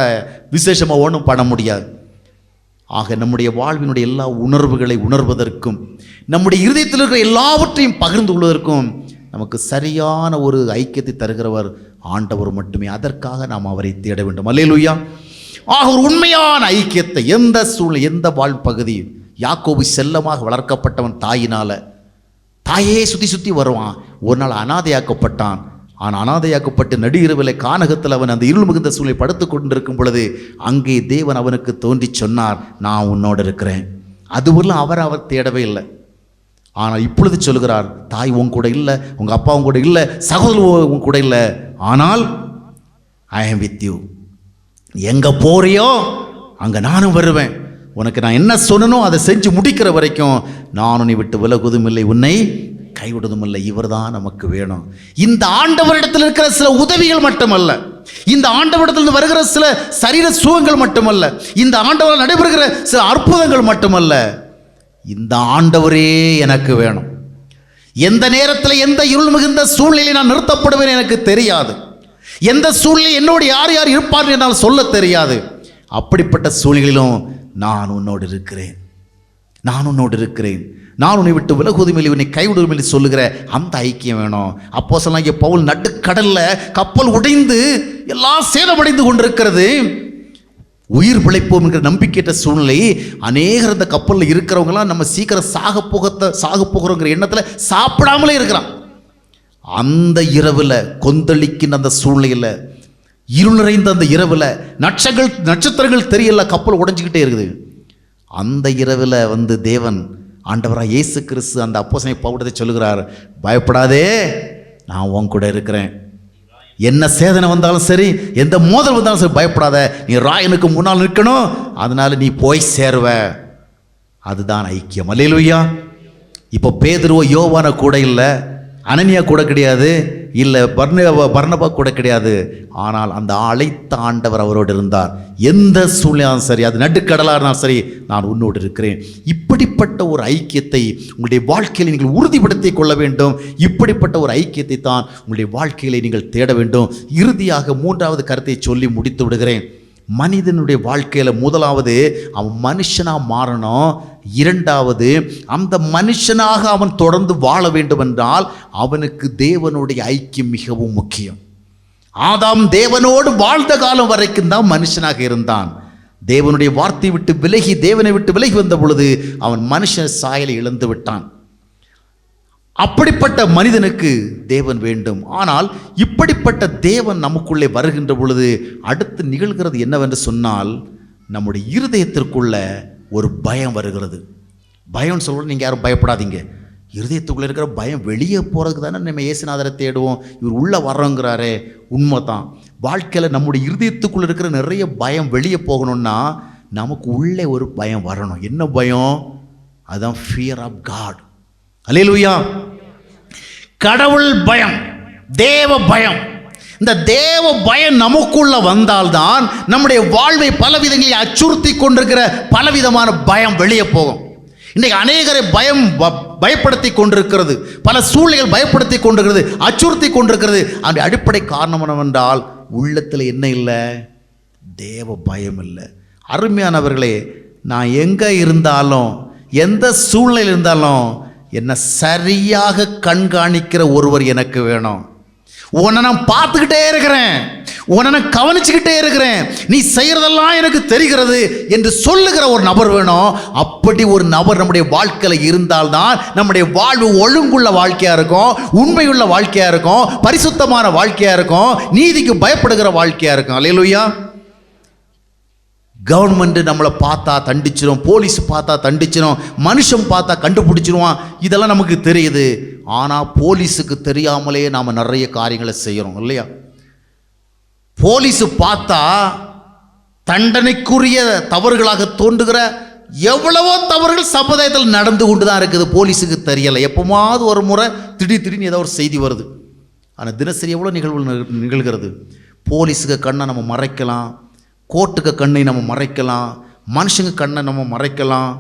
விசேஷமாக ஒன்றும் பண்ண முடியாது. ஆக நம்முடைய வாழ்வினுடைய எல்லா உணர்வுகளை உணர்வதற்கும், நம்முடைய இருதயத்தில் இருக்கிற எல்லாவற்றையும் பகிர்ந்து கொள்வதற்கும் நமக்கு சரியான ஒரு ஐக்கியத்தை தருகிறவர் ஆண்டவர் மட்டுமே. அதற்காக நாம் அவரை தேட வேண்டும். அல்லேலூயா. ஆக ஒரு உண்மையான ஐக்கியத்தை எந்த சூழ்நிலை, எந்த வாழ்பகுதி, யாக்கோபு செல்லமாக வளர்க்கப்பட்டவன் தாயினால, தாயே சுற்றி சுற்றி வருவான். ஒரு நாள் அனாதையாக்கப்பட்டான். ஆனால் அனாதையாக்கப்பட்டு நடு இரவில் கானகத்தில் அவன் அந்த இருள் மிகுந்த சூழ்நிலை படுத்து கொண்டிருக்கும் பொழுது அங்கே தேவன் அவனுக்கு தோன்றி சொன்னார், நான் உன்னோடு இருக்கிறேன். அதுவரையும் அவர் தேடவே இல்லை. ஆனால் இப்பொழுது சொல்கிறார், தாய் உன் கூட இல்லை, உங்கள் அப்பா உன் கூட இல்லை, சகோதரர் உன் கூட இல்லை, ஆனால் ஐ ஆம் வித் யூ. எங்கே போறியோ அங்கே நானும் வருவேன். உனக்கு நான் என்ன சொன்னனோ அதை செஞ்சு முடிக்கிற வரைக்கும் நான் உன்னை விட்டு விலகுவதும் இல்லை, உன்னை கைவிடுவதும் இல்லை. இவர் தான் நமக்கு வேணும். இந்த ஆண்டவரிடத்தில் இருக்கிற சில உதவிகள் மட்டுமல்ல, இந்த ஆண்டவரிடத்தில் வருகிற சில சரீர சுகங்கள் மட்டுமல்ல, இந்த ஆண்டவரால் நடைபெறுகிற சில அற்புதங்கள் மட்டுமல்ல, இந்த ஆண்டவரே எனக்கு வேணும். எந்த நேரத்தில் எந்த இருள் மிகுந்த சூழ்நிலையில் நான் நிறுத்தப்படுவேன் எனக்கு தெரியாது. எந்த சூழ்நிலையில் என்னோடு யார் யார் இருப்பார்கள் என்னால் சொல்ல தெரியாது. அப்படிப்பட்ட சூழ்நிலையிலும் நான் உன்னோடு இருக்கிறேன், நான் உன்னோடு இருக்கிறேன், நான் உன்னை விட்டு விலகுவதுமில்லை, உன்னை கைவிடுவதில்லை சொல்லுகிற அந்த ஐக்கியம் வேணும். அப்போஸ்தலனாகிய பவுல் நடுக்கடல்ல கப்பல் உடைந்து எல்லாம் சேதமடைந்து கொண்டிருக்கிறது. உயிர் பிழைப்போம் என்கிற நம்பிக்கையற்ற சூழ்நிலை. அநேகர் அந்த கப்பலில் இருக்கிறவங்களாம் நம்ம சீக்கிரம் சாக போகிறோங்கிற எண்ணத்தில் சாப்பிடாமலே இருக்கிறான். அந்த இரவில் கொந்தளிக்கின்ற அந்த சூழ்நிலையில், இருள் நிறைந்த அந்த இரவில், நட்சத்திரங்கள் தெரியல, கப்பல் உடைஞ்சிக்கிட்டே இருக்குது. அந்த இரவில் தேவன் ஆண்டவராக இயேசு கிறிஸ்து அந்த அப்போஸ்தலனாகிய பவுலத்தை சொல்லுகிறார், பயப்படாதே, நான் உன் கூட இருக்கிறேன். என்ன சேதனை வந்தாலும் சரி, எந்த மோதல் வந்தாலும் சரி, பயப்படாத, நீ ராயனுக்கு முன்னால் நிற்கணும், அதனால நீ போய் சேருவ. அதுதான் ஐக்கியம். அல்லேலூயா. இப்போ பேதுருவோ யோவான கூட இல்லை, அனனியா கூட கிடையாது, இல்லை பர்னபா கூட கிடையாது. ஆனால் அந்த அழைத்த ஆண்டவர் அவரோடு இருந்தார். எந்த சூழ்நிலையாலும் சரி, அது நடுக்கடலாக இருந்தாலும் சரி, நான் உன்னோடு இருக்கிறேன். இப்படிப்பட்ட ஒரு ஐக்கியத்தை உங்களுடைய வாழ்க்கையில் நீங்கள் உறுதிப்படுத்தி கொள்ள வேண்டும். இப்படிப்பட்ட ஒரு ஐக்கியத்தை தான் உங்களுடைய வாழ்க்கையிலே நீங்கள் தேட வேண்டும். இறுதியாக மூன்றாவது கருத்தை சொல்லி முடித்து விடுகிறேன். மனிதனுடைய வாழ்க்கையில் முதலாவது அவன் மனுஷனாக மாறணும். இரண்டாவது, அந்த மனுஷனாக அவன் தொடர்ந்து வாழ வேண்டும் என்றால் அவனுக்கு தேவனுடைய ஐக்கியம் மிகவும் முக்கியம். ஆதாம் தேவனோடு வாழ்ந்த காலம் வரைக்கும் தான் மனுஷனாக இருந்தான். தேவனுடைய வார்த்தை விட்டு விலகி, தேவனை விட்டு விலகி வந்த பொழுது அவன் மனுஷ சாயலை இழந்து விட்டான். அப்படிப்பட்ட மனிதனுக்கு தேவன் வேண்டும். ஆனால் இப்படிப்பட்ட தேவன் நமக்குள்ளே வருகின்ற பொழுது அடுத்து நிகழ்கிறது என்னவென்று சொன்னால், நம்முடைய இருதயத்திற்குள்ள ஒரு பயம் வருகிறது. பயம் சொல்ல நீங்கள் யாரும் பயப்படாதீங்க. இருதயத்துக்குள்ளே இருக்கிற பயம் வெளியே போகிறதுக்கு தானே நம்ம இயேசுநாதரை தேடுவோம். இவர் உள்ளே வர்றோங்கிறாரே, உண்மை தான். வாழ்க்கையில் நம்முடைய இருதயத்துக்குள்ளே இருக்கிற நிறைய பயம் வெளியே போகணும்னா நமக்கு உள்ளே ஒரு பயம் வரணும். என்ன பயம்? அதுதான் ஃபியர் ஆஃப் காட். அல்லேலூயா. கடவுள் பயம், தேவ பயம். இந்த தேவ பயம் நமக்குள்ள வந்தால்தான் நம்முடைய வாழ்வை பலவிதங்களில் அச்சுறுத்தி கொண்டிருக்கிற பலவிதமான பயம் வெளியே போகும். இன்றைக்கு அநேகரை பயப்படுத்தி கொண்டிருக்கிறது, பல சூழ்நிலைகள் பயப்படுத்தி கொண்டிருக்கிறது, அச்சுறுத்தி கொண்டிருக்கிறது. அந்த அடிப்படை காரணம் என்னவென்றால் உள்ளத்தில் என்ன இல்லை? தேவ பயம் இல்லை. அருமையானவர்களே, நான் எங்கே இருந்தாலும், எந்த சூழ்நிலையில் இருந்தாலும் என்னை சரியாக கண்காணிக்கிற ஒருவர் எனக்கு வேணும். உன்னை நான் பார்த்துக்கிட்டே இருக்கிறேன், உன்னை நான் கவனிச்சுக்கிட்டே இருக்கிறேன், நீ செய்கிறதெல்லாம் எனக்கு தெரிகிறது என்று சொல்லுகிற ஒரு நபர் வேணும். அப்படி ஒரு நபர் நம்முடைய வாழ்க்கையில் இருந்தால்தான் நம்முடைய வாழ்வு ஒழுங்குள்ள வாழ்க்கையாக இருக்கும், உண்மையுள்ள வாழ்க்கையாக இருக்கும், பரிசுத்தமான வாழ்க்கையாக இருக்கும், நீதிக்கு பயப்படுகிற வாழ்க்கையாக இருக்கும். அல்லேலூயா. கவர்மெண்ட் நம்மளை பார்த்தா தண்டிச்சிடும், போலீஸ் பார்த்தா தண்டிச்சிடும், மனுஷன் பார்த்தா கண்டுபிடிச்சிருவான், இதெல்லாம் நமக்கு தெரியுது. ஆனால் போலீஸுக்கு தெரியாமலே நாம் நிறைய காரியங்களை செய்கிறோம் இல்லையா? போலீஸு பார்த்தா தண்டனைக்குரிய தவறுகளாக தோன்றுகிற எவ்வளவோ தவறுகள் சமுதாயத்தில் நடந்து கொண்டு தான் இருக்குது. போலீஸுக்கு தெரியலை. எப்போமாவது ஒரு முறை திடீர்னு ஏதோ ஒரு செய்தி வருது. ஆனால் தினசரி எவ்வளோ நிகழ்வுகள் நிகழ்கிறது. போலீஸுக்கு கண்ணை நம்ம மறைக்கலாம், கோர்ட்டுக்கு கண்ணை நம்ம மறைக்கலாம், மனுஷங்க கண்ணை நம்ம மறைக்கலாம்.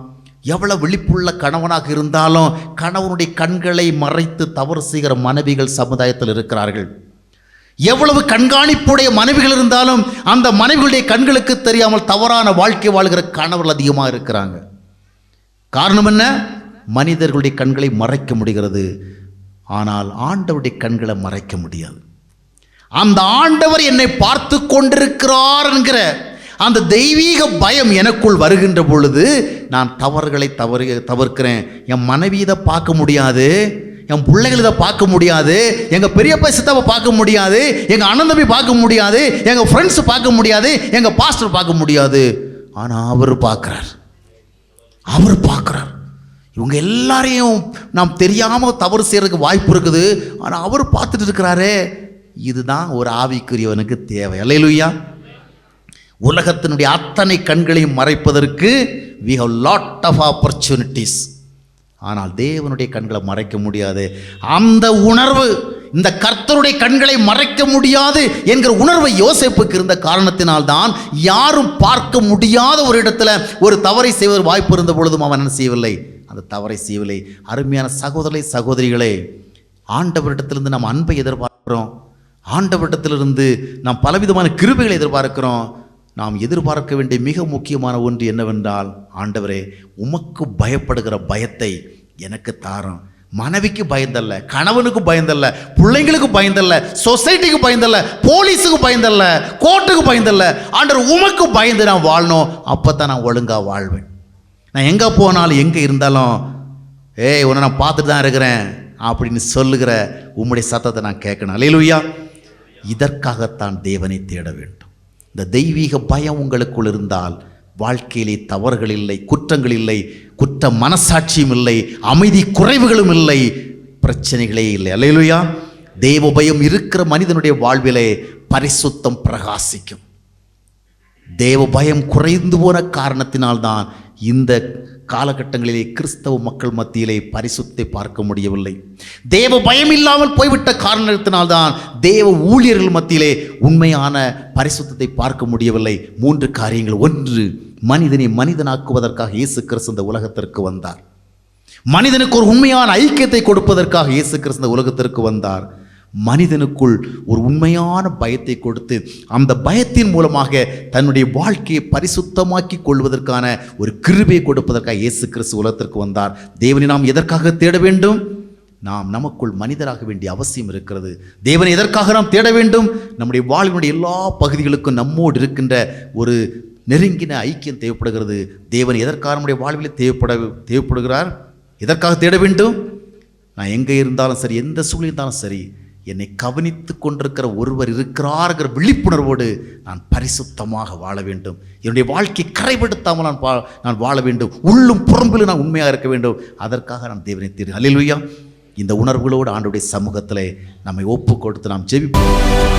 எவ்வளோ விழிப்புள்ள கணவனாக இருந்தாலும் கணவனுடைய கண்களை மறைத்து தவறு செய்கிற மனைவிகள் சமுதாயத்தில் இருக்கிறார்கள். எவ்வளவு கண்காணிப்புடைய மனைவிகள் இருந்தாலும் அந்த மனைவிகளுடைய கண்களுக்கு தெரியாமல் தவறான வாழ்க்கை வாழ்கிற கணவர்கள் அதிகமாக இருக்கிறாங்க. காரணம் என்ன? மனிதர்களுடைய கண்களை மறைக்க முடிகிறது, ஆனால் ஆண்டவருடைய கண்களை மறைக்க முடியாது. அந்த ஆண்டவர் என்னை பார்த்து கொண்டிருக்கிறார் என்கிற அந்த தெய்வீக பயம் எனக்குள் வருகின்ற பொழுது நான் தவறுகளை தவிர்க்கிறேன். என் மனைவி இதை பார்க்க முடியாது, என் பிள்ளைகள் இதை பார்க்க முடியாது, எங்கள் பெரியப்பா சித்தாவை பார்க்க முடியாது, எங்கள் அண்ணன் தம்பி பார்க்க முடியாது, எங்கள் ஃப்ரெண்ட்ஸ் பார்க்க முடியாது, எங்கள் பாஸ்டர் பார்க்க முடியாது. ஆனால் அவர் பார்க்குறார். இவங்க எல்லாரையும் நாம் தெரியாமல் தவறு செய்கிறதுக்கு வாய்ப்பு இருக்குது, ஆனால் அவர் பார்த்துட்டு இருக்கிறாரே. இதுதான் ஒரு ஆவிக்குரியவனுக்கு தேவை. அல்லேலூயா. உலகத்தினுடைய அத்தனை கண்களையும் மறைப்பதற்கு we have lot of opportunities. ஆனால் தேவனுடைய கண்களை மறைக்க முடியாது. அந்த உணர்வு, இந்த கர்த்தருடைய கண்களை மறைக்க முடியாது என்கிற உணர்வை யோசேப்புக்கு இருந்த காரணத்தினால்தான் யாரும் பார்க்க முடியாத ஒரு இடத்துல ஒரு தவறை செய்வதற்கு வாய்ப்பு இருந்த பொழுதும் அவன் என்ன செய்யவில்லை? அந்த தவறை செய்யவில்லை. அருமையான சகோதரிகளே, ஆண்டவரிடத்திலிருந்து நாம் அன்பை எதிர்பார்க்கிறோம். ஆண்டவரிடத்திலிருந்து நாம் பலவிதமான கிருபைகளை எதிர்பார்க்கிறோம். நாம் எதிர்பார்க்க வேண்டிய மிக முக்கியமான ஒன்று என்னவென்றால், ஆண்டவரே உமக்கு பயப்படுகிற பயத்தை எனக்கு தாரும். மனைவிக்கு பயந்தல்ல, கணவனுக்கு பயந்தல்ல, பிள்ளைங்களுக்கு பயந்தல்ல, சொசைட்டிக்கு பயந்தல்ல, போலீஸுக்கு பயந்தல்ல, கோர்ட்டுக்கு பயந்தல்ல. ஆண்டவர் உமக்கு பயந்து நான் வாழணும். அப்போ தான் நான் ஒழுங்காக வாழ்வேன். நான் எங்கே போனாலும் எங்கே இருந்தாலும் உன்னை நான் பார்த்துட்டு தான் இருக்கிறேன் அப்படின்னு சொல்லுகிற உம்முடைய சத்தத்தை நான் கேட்கணும். அல்லேலூயா. இதற்காகத்தான் தேவனை தேட வேண்டும். இந்த தெய்வீக பயம் உங்களுக்குள் இருந்தால் வாழ்க்கையிலே தவறுகள் இல்லை, குற்றங்கள் இல்லை, குற்ற மனசாட்சியும் இல்லை, அமைதி குறைவுகளும் இல்லை, பிரச்சனைகளே இல்லை. அல்லேலூயா. தெய்வ பயம் இருக்கிற மனிதனுடைய வாழ்விலே பரிசுத்தம் பிரகாசிக்கும். தேவ பயம் குறைந்து போன காரணத்தினால்தான் இந்த காலகட்டங்களிலே கிறிஸ்தவ மக்கள் மத்தியிலே பரிசுத்தை பார்க்க முடியவில்லை. தேவ பயம் இல்லாமல் போய்விட்ட காரணத்தினால்தான் தேவ ஊழியர்கள் மத்தியிலே உண்மையான பரிசுத்தத்தை பார்க்க முடியவில்லை. 3 காரியங்கள். 1, மனிதனை மனிதனாக்குவதற்காக இயேசு கிறிஸ்து இந்த உலகத்திற்கு வந்தார். மனிதனுக்கு ஒரு உண்மையான ஐக்கியத்தை கொடுப்பதற்காக இயேசு கிறிஸ்து இந்த உலகத்திற்கு வந்தார். மனிதனுக்குள் ஒரு உண்மையான பயத்தை கொடுத்து அந்த பயத்தின் மூலமாக தன்னுடைய வாழ்க்கையை பரிசுத்தமாக்கி கொள்வதற்கான ஒரு கிருபையை கொடுப்பதற்காக இயேசு கிறிஸ்து உலகத்திற்கு வந்தார். தேவனை நாம் எதற்காக தேட வேண்டும்? நாம் நமக்குள் மனிதராக வேண்டிய அவசியம் இருக்கிறது. தேவனை எதற்காக நாம் தேட வேண்டும்? நம்முடைய வாழ்வினுடைய எல்லா பகுதிகளுக்கும் நம்மோடு இருக்கின்ற ஒரு நெருங்கின ஐக்கியம் தேவைப்படுகிறது. தேவன் எதற்காக நம்முடைய வாழ்வில் தேவைப்படுகிறார்? எதற்காக தேட வேண்டும்? நான் எங்கே இருந்தாலும் சரி, எந்த சூழ்நிலை இருந்தாலும் சரி, என்னை கவனித்து கொண்டிருக்கிற ஒருவர் இருக்கிறார்கிற விழிப்புணர்வோடு நான் பரிசுத்தமாக வாழ வேண்டும். என்னுடைய வாழ்க்கையை கரைப்படுத்தாமல் நான் வாழ வேண்டும். உள்ளும் புறம்பிலும் நான் உண்மையாக இருக்க வேண்டும். அதற்காக நான் தேவனை தேடு. அல்லேலூயா. இந்த உணர்வுகளோடு ஆண்டவருடைய சமூகத்தில் நம்மை ஒப்பு கொடுத்து நாம் ஜெபிப்போம்.